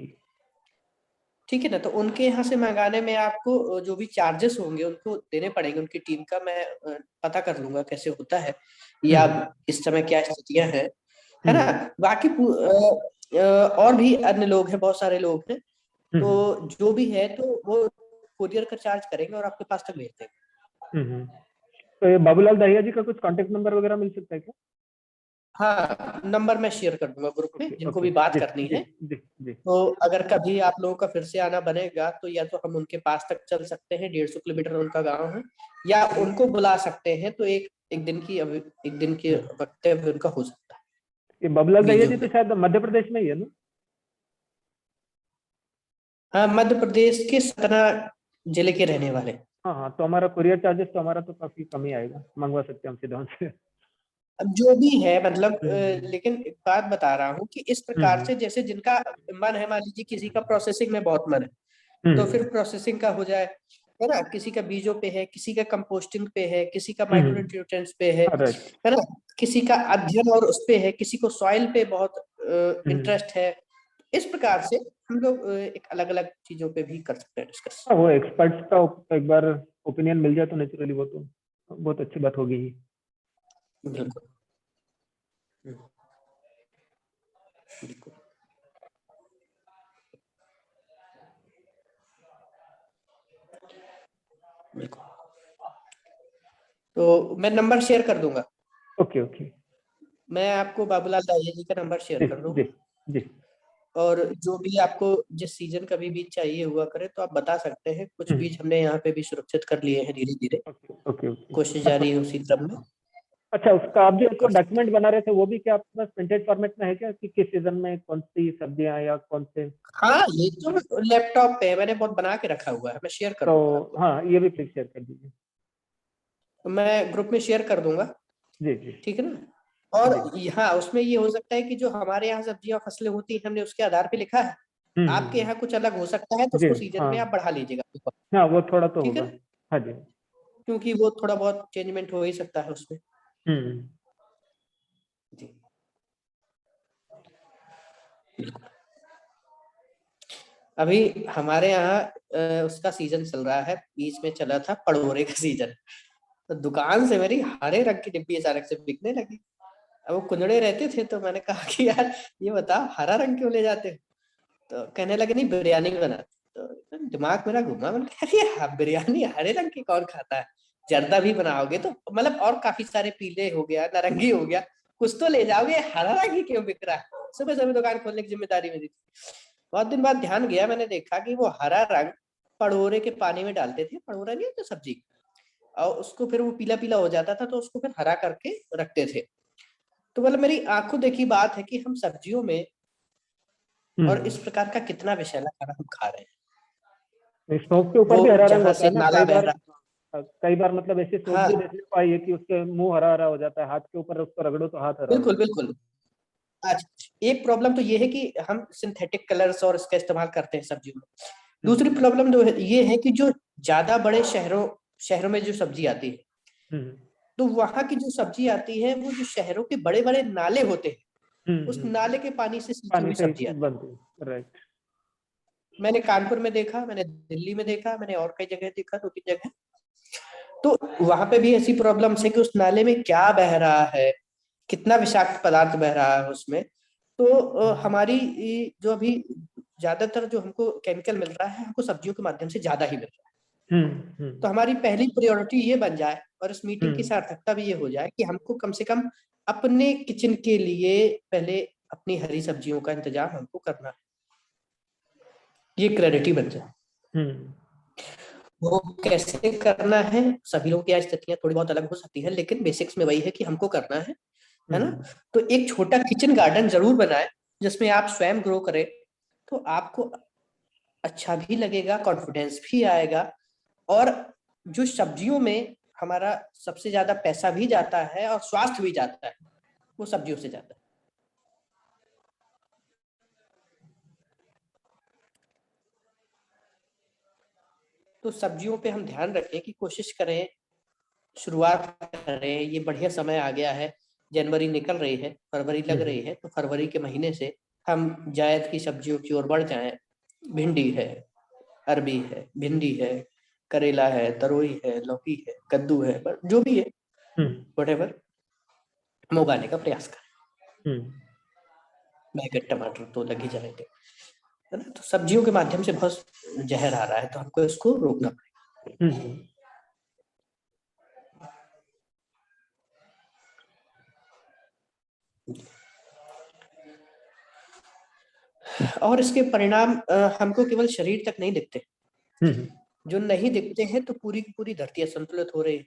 ठीक है ना, तो उनके यहाँ से मंगाने में आपको जो भी चार्जेस होंगे उनको देने पड़ेंगे। उनकी टीम का मैं पता कर लूंगा कैसे होता है, या इस समय क्या स्थितियां हैं, है ना। बाकी और भी अन्य लोग हैं, बहुत सारे लोग हैं, तो जो भी है तो वो कोरियर का चार्ज करेंगे और आपके पास तक भेज देंगे। तो ये बाबूलाल दाहिया जी का कुछ कांटेक्ट नंबर वगैरह मिल सकता है क्या? हाँ, नंबर मैं शेयर कर दूंगा ग्रुप में, जिनको भी बात करनी है। तो अगर कभी आप लोगों का फिर से आना बनेगा तो या तो हम उनके पास तक चल सकते हैं, 150 किलोमीटर उनका गांव है, या उनको बुला सकते हैं तो एक दिन की वक्तव्य उनका हो सकता है। ये बाबूलाल दाहिया जी तो शायद मध्य प्रदेश में ही है ना? हाँ, मध्य प्रदेश के सतना जिले के रहने वाले। हाँ, तो हमारा कुरियर चार्जेस तो हमारा तो काफी कम ही आएगा, मंगवा सकते हैं हम सीधा उनसे। अब जो भी है मतलब लेकिन एक बात बता रहा हूँ कि इस प्रकार से जैसे जिनका मन है, मान लीजिए किसी का प्रोसेसिंग में बहुत मन है तो फिर प्रोसेसिंग का हो जाए, है ना। किसी का बीजों पे है, किसी का कंपोस्टिंग पे है, किसी का माइक्रो न्यूट्रिएंट्स पे है ना, किसी का अध्ययन और उस पे है, किसी को सॉइल पे बहुत इंटरेस्ट है। इस प्रकार से हम लोग एक अलग अलग चीजों पे भी कर सकते हैं डिस्कस। वो एक्सपर्ट्स का एक बार ओपिनियन मिल जाए तो नेचुरली वो तो बहुत अच्छी बात होगी ही। बिल्कुल। तो मैं नंबर शेयर कर दूंगा। ओके, मैं आपको बाबूलाल दाहिया जी का नंबर शेयर कर दूंगा। जी। और जो भी आपको जिस सीजन का भी बीज चाहिए हुआ करे तो आप बता सकते हैं। कुछ बीज हमने यहाँ पे भी सुरक्षित कर लिए हैं धीरे धीरे। ओके। कोशिश जारी है उसी क्रम में। अच्छा, उसका आप जो डॉक्यूमेंट बना रहे थे वो भी क्या आपके पास प्रिंटेड फॉर्मेट में है क्या, कि किस सीजन में कौन सी सब्जियां या कौन से? हाँ, ये तो लैपटॉप पे मैंने बहुत बना के रखा हुआ है, मैं शेयर कर दूंगा। तो हाँ, ये भी प्लीज शेयर कर दीजिए। तो मैं ग्रुप में शेयर कर दूंगा। जी। ठीक है ना। और यहाँ उसमें ये हो सकता है कि जो हमारे यहाँ सब्जियां फसलें होती हैं हमने उसके आधार पे लिखा है। आपके यहाँ कुछ अलग हो सकता है तो उसको सीजन में आप बढ़ा लीजिएगा। हाँ, वो थोड़ा तो ठीक होगा। है, हाँ जी, क्योंकि वो थोड़ा बहुत चेंजमेंट हो ही सकता है उसमें। जी बिल्कुल। अभी हमारे यहाँ उसका सीजन चल रहा है, बीच में चला था पड़ोरे का सीजन। तो दुकान से मेरी हरे रंग की डिब्बी अचानक से बिकने लगी। अब वो कुंजड़े रहते थे तो मैंने कहा कि यार ये बताओ हरा रंग क्यों ले जाते हो। तो कहने लगे नहीं बिरयानी बना। तो दिमाग मेरा घुमा, मैंने कहा अरे बिरयानी हरे रंग की कौन खाता है, जर्दा भी बनाओगे तो मतलब, और काफी सारे पीले हो गया, नारंगी हो गया, कुछ तो ले जाओगे, हरा रंग ही क्यों बिक रहा है। सुबह सुबह दुकान खोलने की जिम्मेदारी मेरी थी। बहुत दिन बाद ध्यान गया, मैंने देखा कि वो हरा रंग पड़ोरे के पानी में डालते थे। पड़ोरा नहीं तो सब्जी, और उसको फिर वो पीला पीला हो जाता था तो उसको फिर हरा करके रखते थे। तो मतलब मेरी आंखों देखी बात है कि हम सब्जियों में और इस प्रकार का कितना विषैला खाना हम खा रहे हैं। स्टोव के ऊपर भी हरा रंग जहाँ होता से है ना नाला बह रहा। कई बार मतलब ऐसी सोच भी देखने को आई है कि उसके मुंह हरा हरा हो जाता है, हाथ के ऊपर उसको रगड़ो तो हाथ हरा। बिल्कुल। आज एक प्रॉब्लम तो ये है कि हम सिंथेटिक कलर्स और इसका इस्तेमाल करते हैं सब्जियों में। दूसरी प्रॉब्लम जो है ये है कि जो ज्यादा बड़े शहरों में जो सब्जी आती है तो वहां की जो सब्जी आती है वो जो शहरों के बड़े बड़े नाले होते हैं उस नाले के पानी से सींची पानी हुई से सब्जियां। बनती, राइट। मैंने कानपुर में देखा, मैंने दिल्ली में देखा, मैंने और कई जगह देखा, 2-3 जगह। तो वहां पे भी ऐसी प्रॉब्लम है कि उस नाले में क्या बह रहा है, कितना विषाक्त पदार्थ बह रहा है उसमें। तो हमारी जो अभी ज्यादातर जो हमको केमिकल मिल रहा है, हमको सब्जियों के माध्यम से ज्यादा ही मिल रहा है। तो हमारी पहली प्रायोरिटी ये बन जाए, और इस मीटिंग की सार्थकता भी ये हो जाए कि हमको कम से कम अपने किचन के लिए पहले अपनी हरी सब्जियों का इंतजाम हमको करना है, ये क्लैरिटी बन जाए। वो कैसे करना है, सभी लोगों की स्थितियां थोड़ी बहुत अलग हो सकती है, लेकिन बेसिक्स में वही है कि हमको करना है ना। तो एक छोटा किचन गार्डन जरूर बनाए जिसमें आप स्वयं ग्रो करें, तो आपको अच्छा भी लगेगा, कॉन्फिडेंस भी आएगा, और जो सब्जियों में हमारा सबसे ज्यादा पैसा भी जाता है और स्वास्थ्य भी जाता है, वो सब्जियों से जाता है। तो सब्जियों पे हम ध्यान रखें कि कोशिश करें, शुरुआत करें। ये बढ़िया समय आ गया है, जनवरी निकल रही है, फरवरी लग रही है, तो फरवरी के महीने से हम जायद की सब्जियों की ओर बढ़ जाएं। भिंडी है, अरबी है, भिंडी है, करेला है, तरोई है, लौकी है, कद्दू है, जो भी है व्हाटएवर, हम उगाने का प्रयास करें। बैगन टमाटर तो लग ही जाएंगे, है ना। तो सब्जियों के माध्यम से बहुत जहर आ रहा है, तो हमको इसको रोकना पड़ेगा। और इसके परिणाम हमको केवल शरीर तक नहीं दिखते, जो नहीं दिखते हैं तो पूरी की पूरी धरती असंतुलित हो रही है,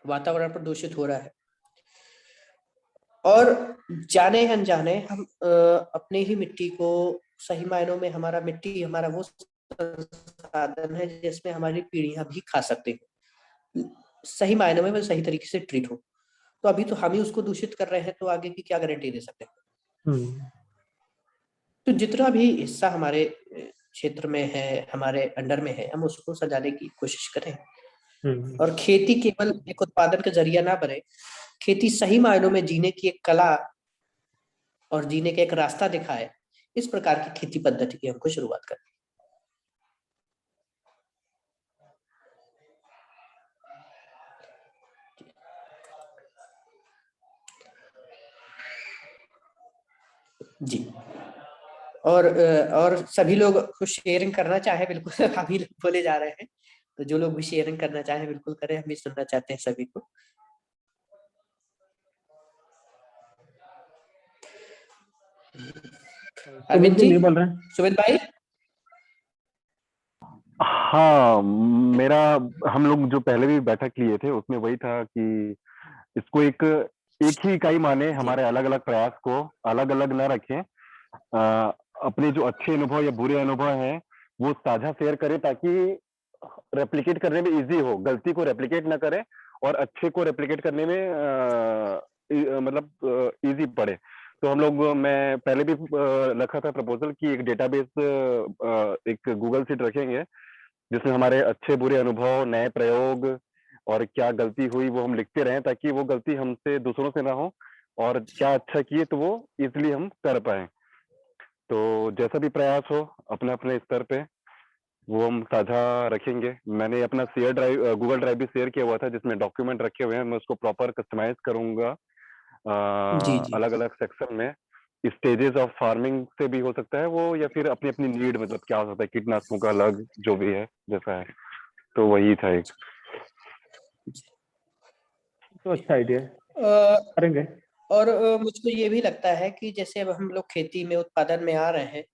वातावरण प्रदूषित हो रहा है, और जाने अनजाने हम अपने ही मिट्टी को, सही मायनों में हमारा मिट्टी हमारा वो संसाधन है जिसमें हमारी पीढ़ियां भी खा सकते हैं, सही मायनों में वो सही तरीके से ट्रीट हो। तो अभी तो हम ही उसको दूषित कर रहे हैं, तो आगे की क्या गारंटी दे सकते हैं। तो जितना भी हिस्सा हमारे क्षेत्र में है, हमारे अंडर में है, हम उसको सजाने की कोशिश करें। और खेती केवल एक उत्पादन का जरिया ना बने, खेती सही मायनों में जीने की एक कला और जीने का एक रास्ता दिखाए, इस प्रकार की खेती पद्धति की हमको शुरुआत करनी। जी, और सभी लोग कुछ शेयरिंग करना चाहे बिल्कुल, अभी बोले जा रहे हैं, तो जो लोग भी शेयरिंग करना चाहे बिल्कुल करें, हम भी सुनना चाहते हैं सभी को। अरविंद जी, नहीं बोल रहे हैं? सुमित भाई। हाँ, मेरा, हम लोग जो पहले भी बैठक लिए थे उसमें वही था कि इसको एक ही इकाई माने, हमारे अलग अलग प्रयास को अलग अलग न रखें, अपने जो अच्छे अनुभव या बुरे अनुभव हैं वो साझा शेयर करें, ताकि रेप्लिकेट करने में इजी हो, गलती को रेप्लिकेट ना करें और अच्छे को रेप्लिकेट करने में मतलब इजी पड़े। तो हम लोग, मैं पहले भी रखा था प्रपोजल कि एक डेटाबेस, एक गूगल शीट रखेंगे जिसमें हमारे अच्छे बुरे अनुभव, नए प्रयोग और क्या गलती हुई वो हम लिखते रहें, ताकि वो गलती हमसे दूसरों से ना हो, और क्या अच्छा किए तो वो इजिली हम कर पाए। तो जैसा भी प्रयास हो अपने अपने स्तर पे वो हम साझा रखेंगे। मैंने अपना शेयर ड्राइव, गूगल ड्राइव भी शेयर किया हुआ था जिसमें डॉक्यूमेंट रखे हुए हैं, मैं उसको प्रॉपर कस्टमाइज करूंगा अलग अलग सेक्शन में। स्टेजेस ऑफ फार्मिंग से भी हो सकता है वो, या फिर अपनी अपनी नीड, मतलब क्या हो सकता है, कीटनाशकों का अलग जो भी है जैसा है, तो वही था एक। तो अच्छा आइडिया करेंगे। और मुझको ये भी लगता है कि जैसे अब हम लोग खेती में उत्पादन में आ रहे हैं,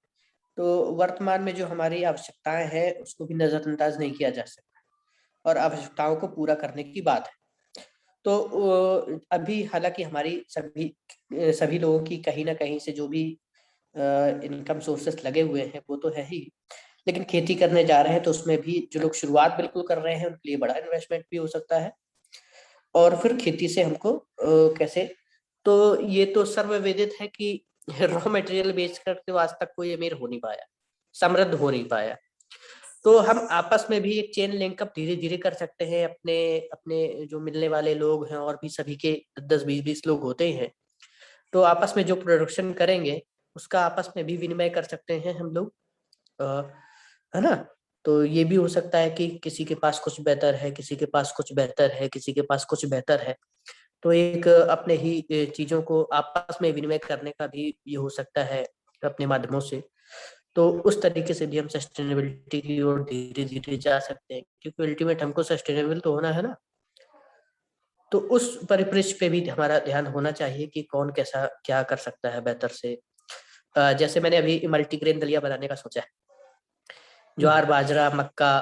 तो वर्तमान में जो हमारी आवश्यकताएं हैं उसको भी नजरअंदाज नहीं किया जा सकता, और आवश्यकताओं को पूरा करने की बात है। तो अभी हालांकि हमारी सभी लोगों की कहीं ना कहीं से जो भी इनकम सोर्सेस लगे हुए हैं वो तो है ही, लेकिन खेती करने जा रहे हैं तो उसमें भी जो लोग शुरुआत बिल्कुल कर रहे हैं उनके लिए बड़ा इन्वेस्टमेंट भी हो सकता है। और फिर खेती से हमको कैसे, तो ये तो सर्वविदित है कि रॉ मटेरियल बेच करके आज तक कोई अमीर हो नहीं पाया, समृद्ध हो नहीं पाया। तो हम आपस में भी एक चेन लिंकअप धीरे धीरे कर सकते हैं, अपने अपने जो मिलने वाले लोग हैं और भी सभी के 10-20 लोग होते हैं, तो आपस में जो प्रोडक्शन करेंगे उसका आपस में भी विनिमय कर सकते हैं हम लोग, है ना। तो ये भी हो सकता है कि किसी के पास कुछ बेहतर है, किसी के पास कुछ बेहतर है, किसी के पास कुछ बेहतर है, तो एक अपने ही चीजों को आपस में विनिमय करने का भी ये हो सकता है अपने माध्यमों से। तो उस तरीके से भी हम सस्टेनेबिलिटी की ओर धीरे धीरे जा सकते हैं, क्योंकि अल्टीमेट हमको सस्टेनेबल तो होना है ना। तो उस परिप्रेक्ष्य पे भी हमारा ध्यान होना चाहिए कि कौन कैसा क्या कर सकता है बेहतर से। जैसे मैंने अभी मल्टीग्रेन दलिया बनाने का सोचा है, ज्वार, बाजरा, मक्का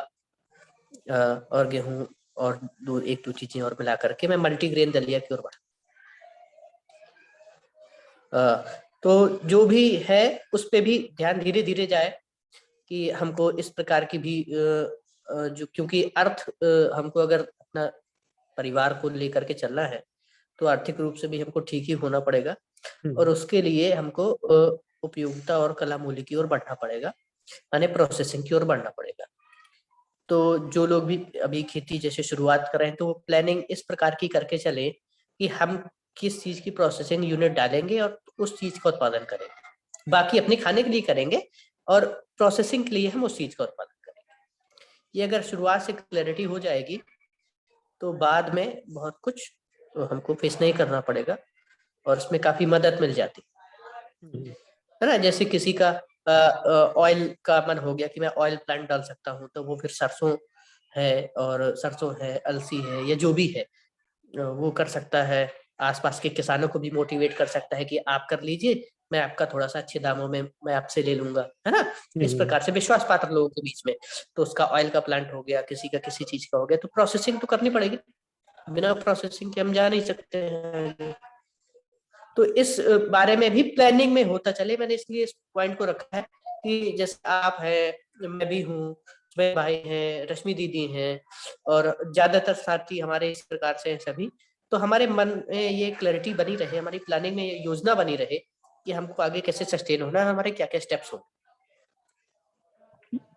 और गेहूं और एक दो चीजें और मिला करके मैं मल्टीग्रेन दलिया की ओर बढ़ा। तो जो भी है उस पे भी ध्यान धीरे धीरे जाए कि हमको इस प्रकार की भी जो, क्योंकि अर्थ हमको अगर अपना परिवार को लेकर के चलना है तो आर्थिक रूप से भी हमको ठीक ही होना पड़ेगा, और उसके लिए हमको उपयोगिता और कला मूल्य की ओर बढ़ना पड़ेगा, यानी प्रोसेसिंग की ओर बढ़ना पड़ेगा। तो जो लोग भी अभी खेती जैसे शुरुआत कर रहे हैं तो वो प्लानिंग इस प्रकार की करके चले कि हम किस चीज की प्रोसेसिंग यूनिट डालेंगे और उस चीज का उत्पादन करेंगे। बाकी अपने खाने के लिए करेंगे और प्रोसेसिंग के लिए हम उस चीज का उत्पादन करेंगे। ये अगर शुरुआत से क्लैरिटी हो जाएगी तो बाद में बहुत कुछ हमको फेस नहीं करना पड़ेगा और उसमें काफी मदद मिल जाती है ना। जैसे किसी का ऑयल का मन हो गया कि मैं ऑयल प्लांट डाल सकता हूँ, तो वो फिर सरसों है, अलसी है, या जो भी है वो कर सकता है। आसपास के किसानों को भी मोटिवेट कर सकता है कि आप कर लीजिए, मैं आपका थोड़ा सा अच्छे दामों में मैं आपसे ले लूंगा, है ना। इस प्रकार से विश्वास पात्र लोगों के बीच में। तो उसका ऑयल का प्लांट हो गया, किसी का किसी चीज का हो गया, तो प्रोसेसिंग तो करनी पड़ेगी, बिना प्रोसेसिंग के हम जा नहीं सकते हैं। तो इस बारे में भी प्लानिंग में होता चले। मैंने इसलिए इस पॉइंट को रखा है कि जैसे आप हैं, मैं भी हूँ, मेरे भाई हैं, रश्मि दीदी हैं, और ज्यादातर साथी हमारे इस प्रकार से हैं सभी। तो हमारे मन में ये क्लैरिटी बनी रहे, हमारी प्लानिंग में ये योजना बनी रहे कि हमको आगे कैसे सस्टेन होना है, हमारे क्या क्या स्टेप्स हो।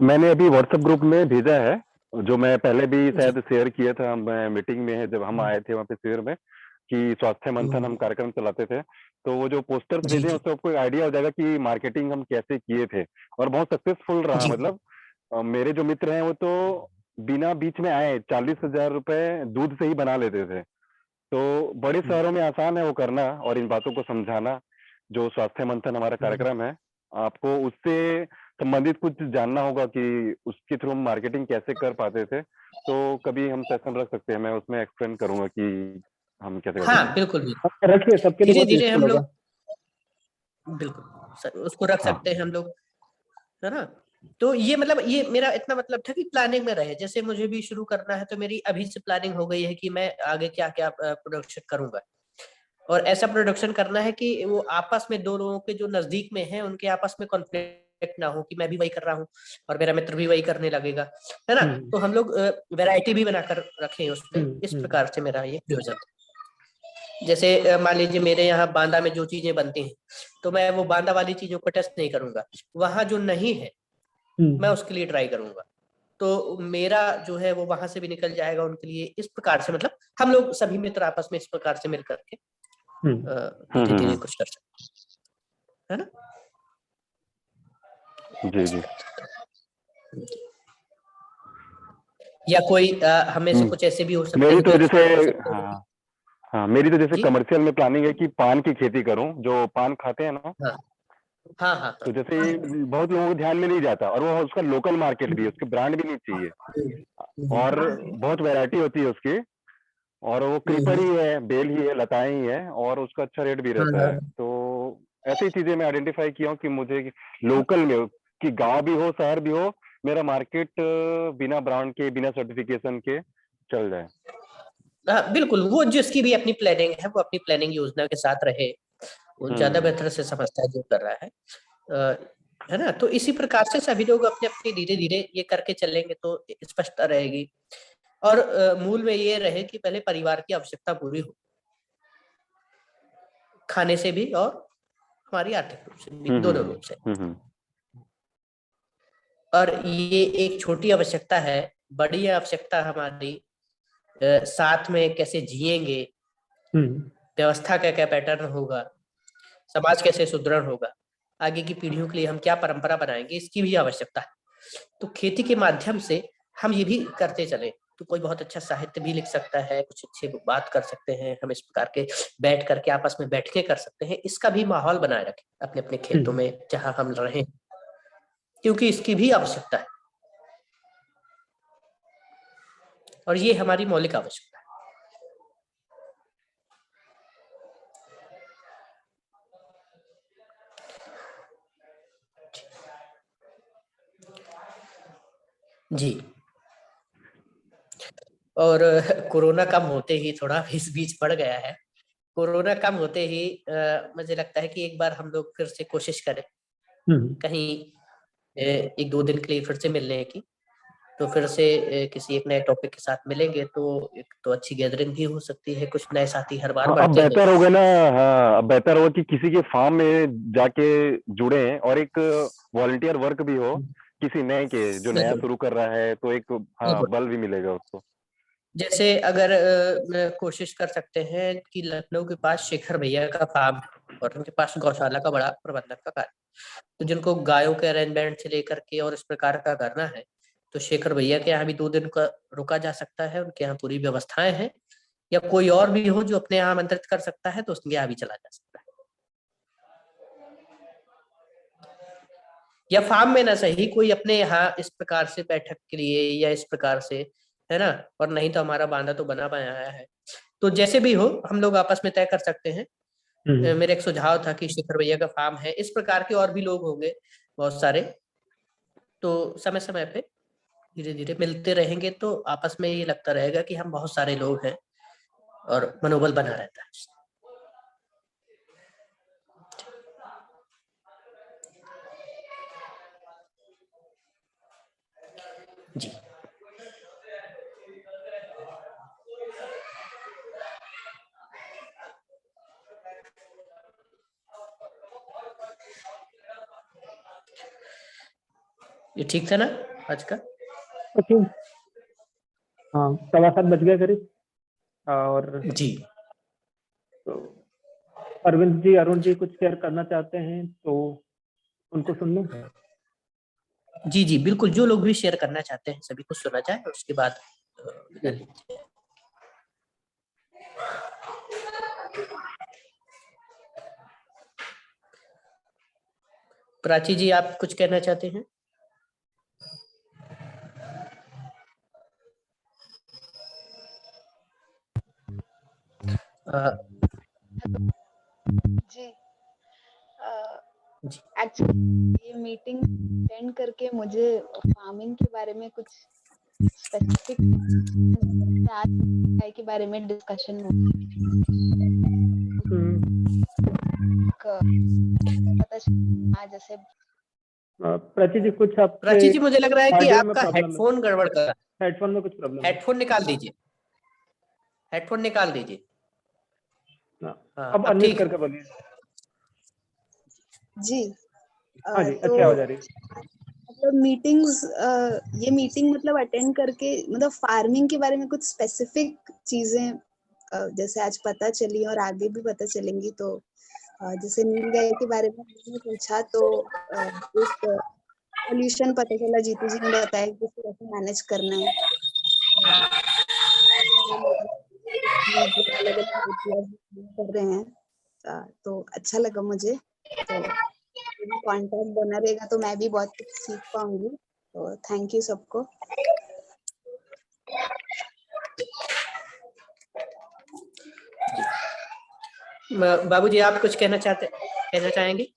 मैंने अभी व्हाट्सएप ग्रुप में भेजा है, जो मैं पहले भी शायद शेयर किया था, मैं मीटिंग में है जब हम आए थे वहाँ पे शेयर में, कि स्वास्थ्य मंथन हम कार्यक्रम चलाते थे। तो वो जो पोस्टर्स भेजे उससे आपको आइडिया हो जाएगा कि मार्केटिंग हम कैसे किए थे, और बहुत सक्सेसफुल रहा। मतलब मेरे जो मित्र हैं वो तो बिना बीच में आए 40,000 रुपए दूध से ही बना लेते थे। तो बड़े शहरों में आसान है वो करना और इन बातों को समझाना। जो स्वास्थ्य मंथन हमारा कार्यक्रम है, आपको उससे संबंधित कुछ जानना होगा कि उसके थ्रू हम मार्केटिंग कैसे कर पाते थे, तो कभी हम सेशन रख सकते हैं, मैं उसमें एक्सप्लेन करूंगा कि हम कैसे करते हाँ बिल्कुल, रखिए, सबके लिए धीरे बहुत धीरे हम यूजफुल लोग होगा। बिल्कुल उसको रख सकते हैं हम लोग, है ना। तो ये मतलब ये मेरा इतना मतलब था कि प्लानिंग में रहे। जैसे मुझे भी शुरू करना है तो मेरी अभी से प्लानिंग हो गई है कि मैं आगे क्या क्या प्रोडक्शन करूंगा, और ऐसा प्रोडक्शन करना है कि वो आपस में दो लोगों के जो नजदीक में हैं उनके आपस में कॉन्फ्लिक्ट ना हो कि मैं भी वही कर रहा हूँ और मेरा मित्र भी वही करने लगेगा, है ना। तो हम लोग वैरायटी भी बनाकर रखें उसमें। इस प्रकार से मेरा ये प्रयोजन है। जैसे मान लीजिए मेरे यहाँ बांदा में जो चीजें बनती हैं तो मैं वो बांदा वाली चीजों को टेस्ट नहीं करूंगा, वहां जो नहीं है मैं उसके लिए ट्राई करूंगा। तो मेरा जो है वो वहां से भी निकल जाएगा उनके लिए। इस प्रकार से मतलब हम लोग सभी मित्र आपस में इस प्रकार से मिल करके धीरे धीरे कुछ कर सकते हैं, है ना। जी जी। या कोई हमें से कुछ ऐसे भी हो सकते मेरी हैं तो जैसे मेरी तो जैसे जी? कमर्शियल में प्लानिंग है कि पान की खेती करूं, जो पान खाते हैं ना। हाँ। तो जैसे बहुत लोगों को ध्यान में नहीं जाता, और वो उसका लोकल मार्केट भी है, उसके ब्रांड भी नहीं चाहिए, और बहुत वैरायटी होती है उसकी, और वो क्रीपर ही है, बेल ही है, लताएं ही है, और उसका अच्छा रेट भी रहता है। तो ऐसी चीजें मैं आइडेंटिफाई किया हूँ कि मुझे लोकल में, कि गांव भी हो शहर भी हो, मेरा मार्केट बिना ब्रांड के बिना सर्टिफिकेशन के चल जाए। बिल्कुल, वो जिसकी भी अपनी प्लानिंग है वो अपनी प्लानिंग योजना के साथ रहे, वो ज्यादा बेहतर से समझता है जो कर रहा है, है ना। तो इसी प्रकार से सभी लोग अपने अपने धीरे धीरे ये करके चलेंगे तो स्पष्टता रहेगी। और मूल में ये रहे कि पहले परिवार की आवश्यकता पूरी हो, खाने से भी और हमारी आर्थिक रूप से भी, दोनों रूप से। और ये एक छोटी आवश्यकता है, बड़ी आवश्यकता हमारी साथ में कैसे जिएंगे, व्यवस्था का क्या पैटर्न होगा, समाज कैसे सुदृढ़ होगा, आगे की पीढ़ियों के लिए हम क्या परंपरा बनाएंगे, इसकी भी आवश्यकता है। तो खेती के माध्यम से हम ये भी करते चले तो कोई बहुत अच्छा साहित्य भी लिख सकता है, कुछ अच्छे बात कर सकते हैं, हम इस प्रकार के बैठ करके आपस में बैठ के कर सकते हैं। इसका भी माहौल बनाए रखें अपने अपने खेतों में जहां हम रहें, क्योंकि इसकी भी आवश्यकता है और ये हमारी मौलिक आवश्यकता है। जी, और कोरोना कम होते ही थोड़ा इस बीच पड़ गया है। कोरोना कम होते ही मुझे लगता है कि एक बार हम लोग फिर से कोशिश करें कहीं 1-2 दिन के लिए फिर से मिलने की, तो फिर से किसी एक नए टॉपिक के साथ मिलेंगे तो एक तो अच्छी गैदरिंग भी हो सकती है, कुछ नए साथी हर बार अब बढ़ते हैं। बेहतर होगा ना, हाँ, अब बेहतर होगा कि किसी के फार्म में जाके जुड़े और एक वॉलंटियर वर्क भी हो किसी नए के जो नया बिल्कुल शुरू कर रहा है, तो एक हाँ बिल्कुल। बल भी मिलेगा उसको। जैसे अगर कोशिश कर सकते हैं कि लखनऊ के पास शेखर भैया का फार्म है और उनके पास गौशाला का बड़ा प्रबंधन का कार्य, तो जिनको गायों के अरेंजमेंट से लेकर के और इस प्रकार का करना है, तो शेखर भैया के यहाँ भी 2 दिन का रुका जा सकता है, उनके यहाँ पूरी व्यवस्थाएं हैं। या कोई और भी हो जो अपने यहाँ आमंत्रित कर सकता है तो उसके यहाँ भी चला जा सकता है, या फार्म में ना सही कोई अपने यहाँ इस प्रकार से बैठक के लिए या इस प्रकार से, है ना। और नहीं तो हमारा बांधा तो बना बनाया है, तो जैसे भी हो हम लोग आपस में तय कर सकते हैं। मेरा एक सुझाव था कि शेखर भैया का फार्म है, इस प्रकार के और भी लोग होंगे बहुत सारे, तो समय समय पे धीरे धीरे मिलते रहेंगे तो आपस में ये लगता रहेगा कि हम बहुत सारे लोग हैं और मनोबल बना रहता है। जी, ये ठीक था ना आज का? ओके, हाँ 7:15 बज गए करीब। और जी, तो अरविंद जी, अरुण जी कुछ शेयर करना चाहते हैं तो उनको सुन लो। जी, जी, बिल्कुल, जो लोग भी शेयर करना चाहते हैं सभी को सुना जाए और उसके बाद प्राची जी आप कुछ कहना चाहते हैं? जी एक्चुअली ये मीटिंग अटेंड करके मुझे फार्मिंग के बारे में कुछ स्पेसिफिक के बारे में डिस्कशन पता चला जैसे प्राची जी कुछ आपके प्राची जी मुझे लग रहा है कि ऑडियो में आपका प्रॉब्लम है, हेडफोन गड़बड़ कर रहा है। हेडफोन में कुछ प्रॉब्लम है। हेडफोन निकाल दीजिए, हेडफोन निकाल दीजिए। हाँ, अब अब अनम्यूट ठीक है। करके बोलिए। जी हाँ जी, तो अच्छी आवाज आ रही है। मतलब मीटिंग्स ये मीटिंग मतलब अटेंड करके मतलब फार्मिंग के बारे में कुछ स्पेसिफिक चीजें जैसे आज पता चली और आगे भी पता चलेंगी। तो जैसे नील गाय के बारे में मैंने पूछा तो एक सोल्यूशन पता चला, जीतू जी ने बताया कि इसे कैसे मैनेज करना है। अलग अलग कर रहे हैं तो अच्छा लगा मुझे। तो कांटेक्ट बना रहेगा तो मैं भी बहुत कुछ सीख पाऊंगी। तो थैंक यू सबको। बाबूजी आप कुछ कहना चाहेंगे?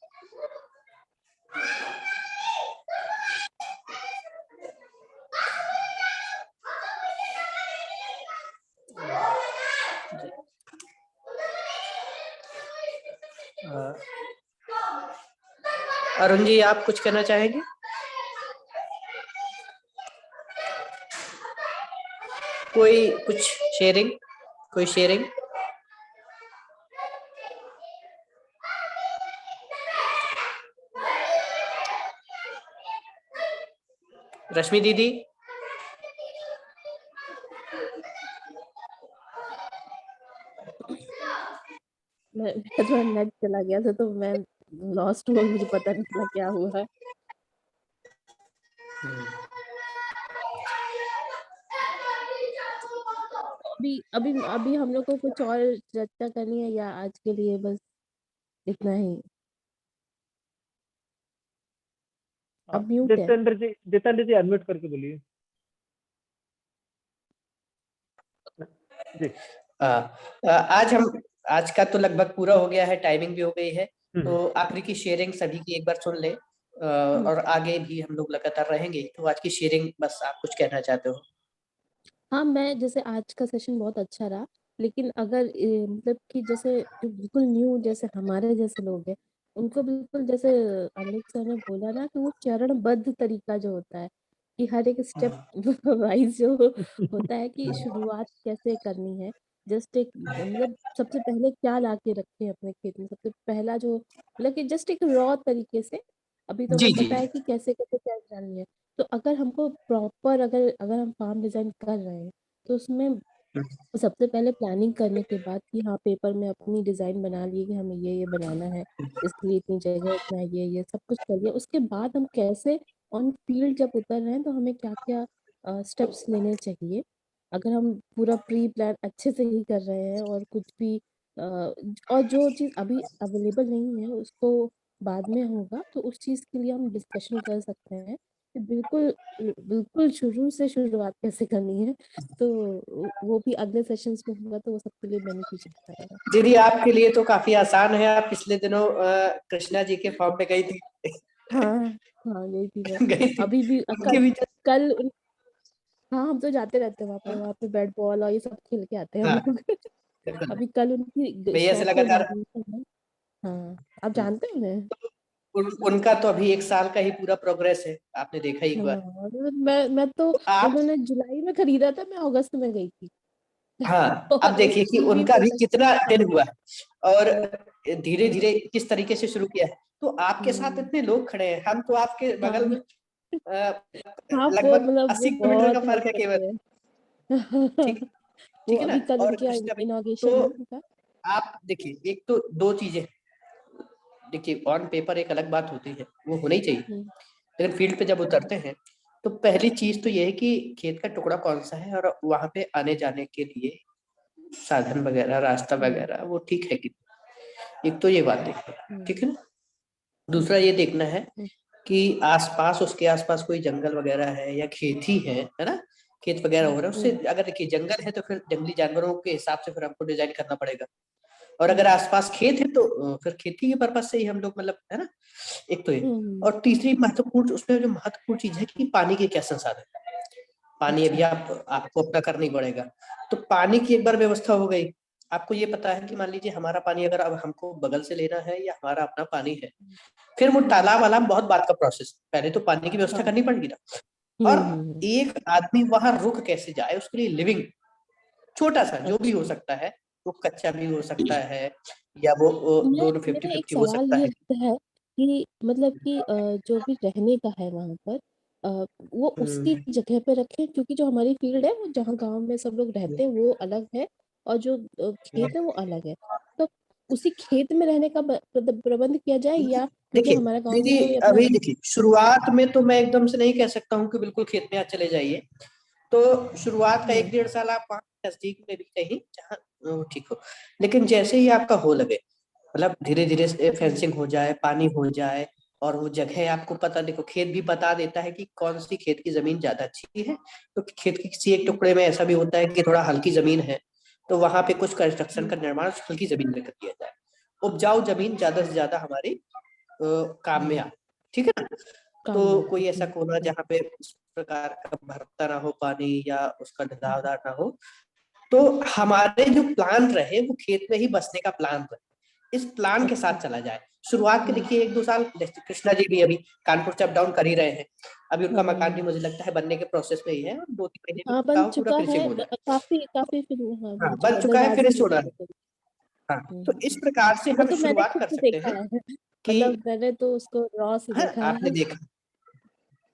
अरुण जी आप कुछ कहना चाहेंगे? कोई कुछ शेयरिंग, कोई शेयरिंग? रश्मि दीदी? मेरा थोड़ा नेट चला गया था, तो मैं लॉस्ट हुआ, मुझे पता नहीं चला क्या हुआ है। अभी अभी अभी हम लोग को कुछ और चर्चा करनी है, या आज के लिए बस इतना ही? अब म्यूट है। जितेंद्र जी अनम्यूट करके बोलिए जी। आज का तो लगभग पूरा हो गया है, टाइमिंग भी हो गई है, तो आखिरी की शेयरिंग सभी की एक बार सुन ले, और आगे भी हम लोग लगातार रहेंगे। तो आज की शेयरिंग बस आप कुछ कहना चाहते हो? हाँ, मैं जैसे आज का सेशन बहुत अच्छा रहा, लेकिन अगर मतलब कि जैसे जो बिल्कुल न्यू जैसे हमारे जैसे लोग हैं, उनको बिल्कुल जैसे अमित सर ने बोला ना कि वो चरणबद्ध तरीका जो होता है, कि हर एक स्टेप वाइज जो होता है कि शुरुआत कैसे करनी है। जस्ट एक मतलब सबसे पहले क्या ला के रखे अपने खेत में, सबसे पहला जो मतलब कि जस्ट एक रॉ तरीके से अभी तो हमें जी जी पता है कि कैसे कैसे क्या करनी है। तो अगर हमको प्रॉपर अगर अगर हम फार्म डिजाइन कर रहे हैं, तो उसमें सबसे पहले प्लानिंग करने के बाद कि हाँ पेपर में अपनी डिजाइन बना लिए कि हमें ये बनाना है, इसके लिए इतनी जगह, इतना ये सब कुछ कर लिया। उसके बाद हम कैसे ऑन फील्ड जब उतर रहे हैं, तो हमें क्या क्या स्टेप्स लेने चाहिए। अगर हम पूरा प्री प्लान अच्छे से ही कर रहे हैं और कुछ भी और जो चीज़ अभी अवेलेबल नहीं है उसको बाद में होगा, तो उस चीज़ के लिए हम डिस्कशन कर सकते हैं कि बिल्कुल बिल्कुल शुरू से शुरुआत कैसे करनी है। तो वो भी अगले सेशंस में होगा, तो वो सबके लिए बेनिफिशियल रहेगा। दीदी आपके लिए तो काफी आसान है, आप पिछले दिनों कृष्णा जी के फॉर्म पे गई थी। हाँ हाँ, गई थी मैं। गई थी अभी भी उनके भी कल हाँ, हम तो जाते रहते हैं वहाँ पे बैट बॉल और ये सब खेल के आते हैं हम हाँ लोग। अभी कल उनकी भैया से शॉप पे लगातार इनॉग्रेशन है। हाँ, आप जानते हैं उन्हें? उनका तो अभी 1 साल का ही पूरा प्रोग्रेस है, आपने देखा ही एक बार। हाँ, मैं तो तो आप उन्होंने जुलाई में खरीदा था, मैं अगस्त में गई थी। हाँ अब और देखिए कि स्कूल भी उनका भी प्रोटेक्शन कितना दिन था। हुआ है, और धीरे हाँ, धीरे किस तरीके से शुरू किया है। तो आपके साथ इतने लोग खड़े हैं, हम तो आपके बगल में हाँ, हाँ, वो लगभग मतलब वो 80 किलोमीटर का बहुत हेल्प फर्क है केवल। करते हैं। ठीक वो ठीक है ना। अभी कल और उनके कृष्णा भी, इनॉग्रेशन है तो उनका। आप देखिए, एक तो दो चीजें, देखिए ऑन पेपर एक अलग बात होती है, वो होनी चाहिए, हम्म, लेकिन फील्ड पे जब उतरते हैं तो पहली चीज तो ये है कि खेत का टुकड़ा कौन सा है, और वहां पे आने जाने के लिए साधन वगैरह, रास्ता हम्म, वगैरह वो ठीक है कि, एक तो ये बात देखना है, ठीक हम्म, है ना। दूसरा ये देखना है हम्म, कि आसपास, उसके आसपास कोई जंगल वगैरह है या खेत ही है ना, खेत वगैरह हो रहा है उससे। हम्म, अगर देखिए जंगल है तो फिर जंगली जानवरों के हिसाब से फिर हमको डिजाइन करना पड़ेगा, और अगर हम्म, आसपास खेत है तो फिर खेती के पर्पज से ही हम लोग, मतलब है ना। एक तो ये, हम्म, और तीसरी महत्वपूर्ण, उसमें जो महत्वपूर्ण चीज है कि पानी के क्या संसाधन है। पानी अच्छा, अभी आपको अपना करना ही पड़ेगा। तो पानी की एक बार व्यवस्था हो गई, आपको ये पता है कि मान लीजिए हमारा पानी अगर अब हमको बगल से लेना है या हमारा अपना पानी है, फिर वो हम्म, तालाब वालाब बहुत बात का प्रोसेस, पहले तो पानी की व्यवस्था हाँ, करनी पड़ेगी ना। और एक आदमी वहां रुक कैसे जाए, उसके लिए लिविंग छोटा सा जो भी हो अच्छा। सकता है, वो कच्चा भी हो सकता है, या वो दोनों फिफ्टी मेरा एक फिफ्टी हो सवाल सकता ये है। है कि मतलब कि जो भी रहने का है वहां पर, वो उसी हम्म, जगह पे रखें, क्योंकि जो हमारी फील्ड है वो जहाँ गांव में सब लोग रहते हैं वो अलग है, और जो खेत है वो अलग है। तो उसी खेत में रहने का प्रबंध किया जाए, या क्योंकि देखिए हमारा गांव में दीदी, कोई अपना। अभी देखिए शुरुआत में तो मैं एकदम से नहीं कह सकता हूँ कि बिल्कुल खेत में आज चले जाइए। तो शुरुआत का हम्म, 1 डेढ़ साल आप वहाँ नजदीक में भी कहीं जहाँ ठीक हो, लेकिन जैसे ही आपका हो लगे, मतलब धीरे धीरे हम्म, फेंसिंग हो जाए, पानी हो जाए, और वो जगह आपको पता, देखो खेत भी बता देता है कि कौन सी खेत की जमीन ज्यादा अच्छी है। तो खेत के किसी एक टुकड़े में ऐसा भी होता है कि थोड़ा हल्की जमीन है, तो वहां पे कुछ कंस्ट्रक्शन हम्म, का निर्माण उस हल्की जमीन में कर दिया जाए। उपजाऊ जमीन ज्यादा से ज्यादा हमारी काम में आ, ठीक है ना। काम में तो आए। कोई ऐसा कोना जहाँ पे उस प्रकार का भरता ना हो पानी, या उसका ढलावदार ना हो, तो हमारे जो प्लान रहे वो खेत में ही बसने का प्लान रहे, इस प्लान के अच्छा। साथ चला जाए। शुरुआत के हम्म, देखिए 1 2 साल, जैसे कृष्णा जी भी अभी कानपुर से अप डाउन कर ही रहे हैं, अभी उनका मकान भी हाँ, मुझे लगता है बनने के प्रोसेस में ही है, और 2 3 महीने में हाँ, उनका बन काम पूरा चुका है, फिनिशिंग हो जाए। काफी काफी फिर हाँ हाँ बन चुका बन है, चुका है, दरवाजे फिनिश भी हो रहा लगे है। थे। हाँ, तो हम्म, इस प्रकार से वो हम तो मैंने शुरुआत खुद कर से सकते देखा हैं है। कि, मतलब मैंने तो उसको रॉ से हाँ देखा आपने है। देखा।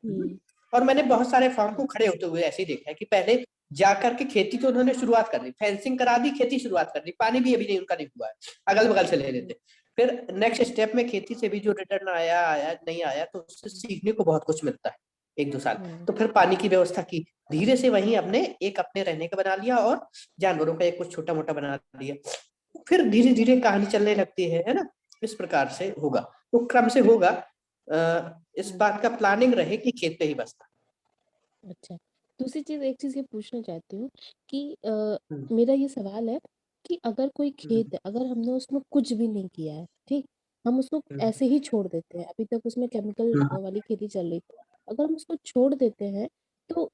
हम्म, और मैंने बहुत सारे फॉर्म को खड़े होते हुए ऐसे ही देखा है कि पहले जाकर के खेती तो उन्होंने शुरुआत कर दी, फेंसिंग करा दी, खेती शुरुआत कर दी, पानी भी अभी नहीं उनका नहीं हुआ है, अगल बगल से ले लेते। फिर नेक्स्ट स्टेप में खेती से भी जो रिटर्न आया आया नहीं आया, तो उससे सीखने को बहुत कुछ मिलता है 1-2 साल। तो फिर पानी की व्यवस्था की, धीरे से वहीं अपने रहने का बना लिया और जानवरों का एक कुछ छोटा मोटा बना लिया। फिर धीरे धीरे कहानी चलने लगती है ना, इस प्रकार से होगा, तो क्रम से होगा। इस बात का प्लानिंग रहे कि खेत पे ही बसना। अच्छा, दूसरी चीज, एक चीज ये पूछना चाहती हूँ कि मेरा ये सवाल है कि अगर कोई खेत है, अगर हमने उसमें कुछ भी नहीं किया है, ठीक, हम उसको ऐसे ही छोड़ देते हैं, अभी तक उसमें केमिकल वाली खेती चल रही थी, अगर हम उसको छोड़ देते हैं तो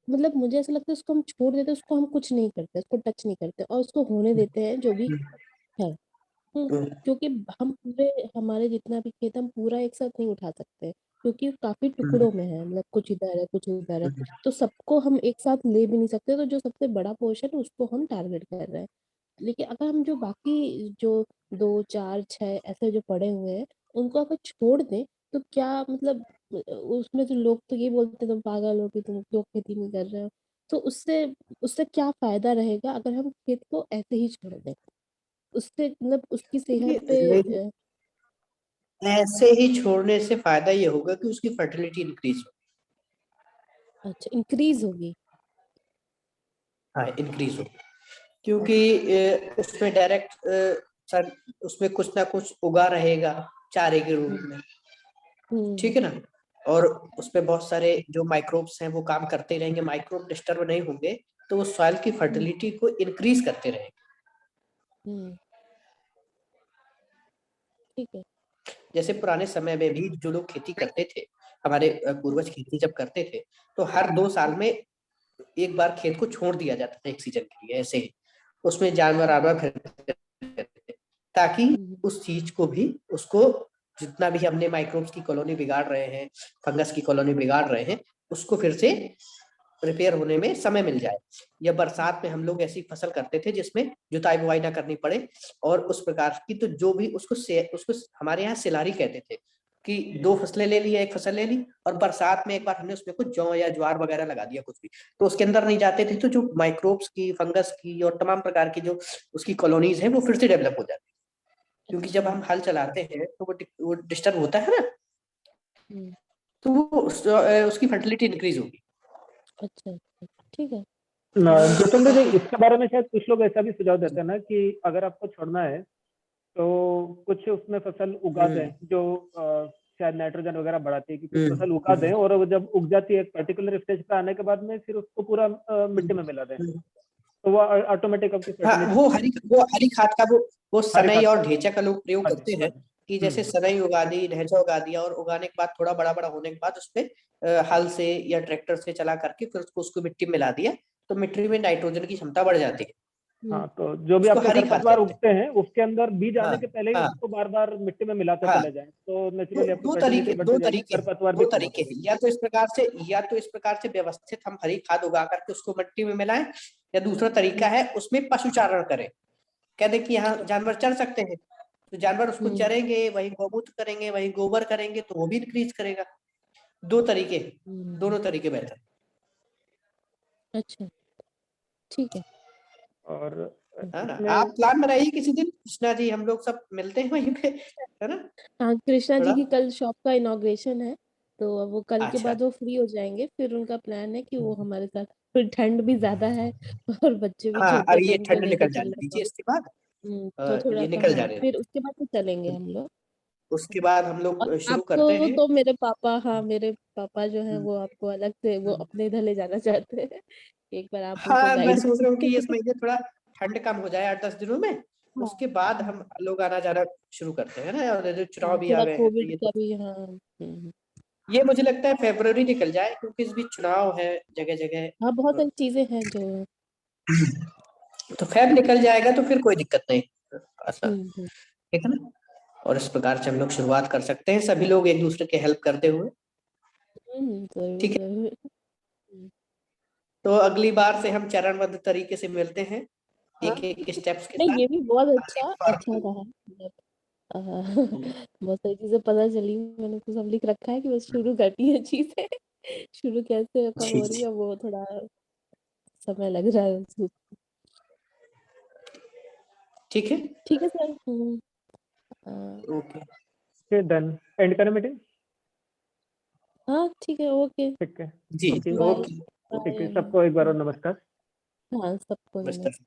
मतलब मुझे ऐसा लगता है उसको हम छोड़ देते हैं, उसको हम कुछ नहीं करते, उसको टच नहीं करते और उसको होने देते हैं जो भी है। क्योंकि हम पूरे, हमारे जितना भी खेत हम पूरा एक साथ नहीं उठा सकते, क्योंकि काफी टुकड़ों में है, मतलब कुछ इधर है कुछ उधर है, तो सबको हम एक साथ ले भी नहीं सकते, तो जो सबसे बड़ा पोर्शन है उसको हम टारगेट कर रहे हैं। लेकिन अगर हम जो बाकी जो 2 4 6 ऐसे जो पड़े हुए हैं उनको अगर छोड़ दें, तो क्या मतलब उसमें जो लोग तो ये बोलते हैं तुम पागल हो कि तुम क्यों खेती नहीं कर रहे हो, तो उससे उससे क्या फायदा रहेगा अगर हम खेत को ऐसे ही छोड़ दें, उससे मतलब उसकी सेहत पे ऐसे ही छोड़ने से फायदा ये होगा कि उसकी फर्टिलिटी इंक्रीज हो। अच्छा, इंक्रीज होगी। हाँ, इंक्रीज हो, क्योंकि उसमें डायरेक्ट सर उसमें कुछ ना कुछ उगा रहेगा चारे के रूप में, ठीक है ना, और उसमें बहुत सारे जो माइक्रोब्स हैं वो काम करते रहेंगे, माइक्रोब डिस्टर्ब नहीं होंगे, तो वो सॉइल की फर्टिलिटी को इंक्रीज करते रहेंगे। ठीक है। जैसे पुराने समय में भी जो लोग खेती करते थे, हमारे पूर्वज खेती जब करते थे, तो हर 2 साल में एक बार खेत को छोड़ दिया जाता था एक सीजन के लिए, ऐसे ही उसमें जानवर फिरते थे, ताकि उस चीज को भी, उसको जितना भी हमने माइक्रोब्स की कॉलोनी बिगाड़ रहे हैं, फंगस की कॉलोनी बिगाड़ रहे हैं, उसको फिर से रिपेयर होने में समय मिल जाए। या बरसात में हम लोग ऐसी फसल करते थे जिसमें जुताई बुआई ना करनी पड़े, और उस प्रकार की, तो जो भी उसको हमारे यहाँ सिलारी कहते थे, कि 2 फसलें ले ली, एक फसल ले ली, और बरसात में एक बार हमने उसमें कुछ जौ या ज्वार वगैरह लगा दिया, कुछ भी, तो उसके अंदर नहीं जाते थे, तो जो माइक्रोब्स की, फंगस की और तमाम प्रकार की जो उसकी कॉलोनीज है वो फिर से डेवलप हो जाती है, क्योंकि जब हम हल चलाते हैं तो वो डिस्टर्ब होता है ना, तो वो उसकी फर्टिलिटी इंक्रीज होगी। अच्छा, ठीक है। जितेंद्र जी, इसके बारे में शायद कुछ लोग ऐसा भी सुझाव देते हैं ना कि अगर आपको छोड़ना है तो कुछ उसमें फसल उगा दें जो शायद नाइट्रोजन वगैरह बढ़ाती है, कि कुछ फसल उगा दें और वो जब उग जाती है एक पर्टिकुलर स्टेज पे आने के बाद में फिर उसको पूरा मिट्टी में मिला दें, तो वो ऑटोमेटिक आपकी हाँ, वो हरी खाद का वो सनई और ढेंचा का लोग प्रयोग करते हैं, कि जैसे सनई उगा दी, ढेंचा उगा दिया, और उगाने के बाद थोड़ा बड़ा बड़ा होने के बाद उसपे हल से या ट्रैक्टर से चला करके फिर उसको मिट्टी में मिला दिया, तो मिट्टी में नाइट्रोजन की क्षमता बढ़ जाती है। हाँ, तो जो भी आपके खरपतवार उगते हैं उसके अंदर बीज आने के पहले ही उसको बार बार मिट्टी में मिलाते चले जाएं, तो नेचुरली आपकी फर्टिलिटी बढ़ती जाएगी, खरपतवार भी कम होते हैं। या तो इस प्रकार से व्यवस्थित हम हरी खाद उगा करके उसको मिट्टी में मिलाएं, या दूसरा तरीका है उसमें पशु चारण करें, कहते कि यहाँ जानवर चर सकते हैं, तो जानवर उसको चरेंगे, वही गौमूत्र करेंगे, वही गोबर करेंगे, तो वो भी इंक्रीज करेगा। दोनों तरीके बेहतर। अच्छा, ठीक है। और आप प्लान बनाइए किसी दिन, कृष्णा जी, हम लोग सब मिलते हैं वहीं पे, है ना। हाँ, कृष्णा जी की कल शॉप का इनॉग्रेशन है, तो अब वो कल के अच्छा। बाद वो फ्री हो जाएंगे, फिर उनका प्लान है कि वो हमारे साथ, फिर ठंड भी ज्यादा है और बच्चे भी हाँ, छोटे अभी तो ये उनको ठंड लेके निकल जाने चलना दीजिए, तो इसके बाद तो थोड़ा ये सा, निकल हाँ, जाने फिर उसके बाद तो चलेंगे हम लोग। उसके बाद हम और लोग शुरू करते आपको हैं। तो मेरे पापा, हाँ, मेरे पापा जो है वो आपको अलग से वो अपने इधर ले जाना चाहते हैं, एक बार आप उनको हाँ, मैं गाइड सोच रहा हूँ कि इस महीने थोड़ा ठंड कम हो जाए 8-10 दिनों में, हाँ, उसके बाद हम लोग आना जाना शुरू करते हैं ना, और जो चुनाव भी आ थोड़ा गए हैं, तो कोविड का भी, हाँ। ये मुझे लगता है फरवरी निकल जाए, क्योंकि इस बीच चुनाव है जगह जगह, हाँ, बहुत सारी चीजें हैं जो तो फेब निकल जाएगा तो फिर कोई दिक्कत नहीं, ऐसा, हम्म। ठीक है ना। और इस प्रकार से हम लोग शुरुआत कर सकते हैं, सभी लोग एक दूसरे के हेल्प करते हुए, जरूर ठीक है। जरूर। तो अगली बार से हम चरणबद्ध तरीके से मिलते हैं, हाँ, एक एक स्टेप्स के नहीं, साथ। ये भी बहुत अच्छा रहा, मतलब बहुत सारी चीजें पता चली, मैंने तो सब लिख रखा है कि बस शुरू करती है चीजें शुरू कैसे कब जी हो रही जी। है वो थोड़ा समय लग रहा है उसमें। ठीक है, ठीक है सर। ओके, डन, एंड करें मीटिंग। हाँ ठीक है, ओके। ठीक है, जी ओके, बाय ओके, ठीक है, सबको एक बार और नमस्कार। हाँ सबको बस नमस्कार।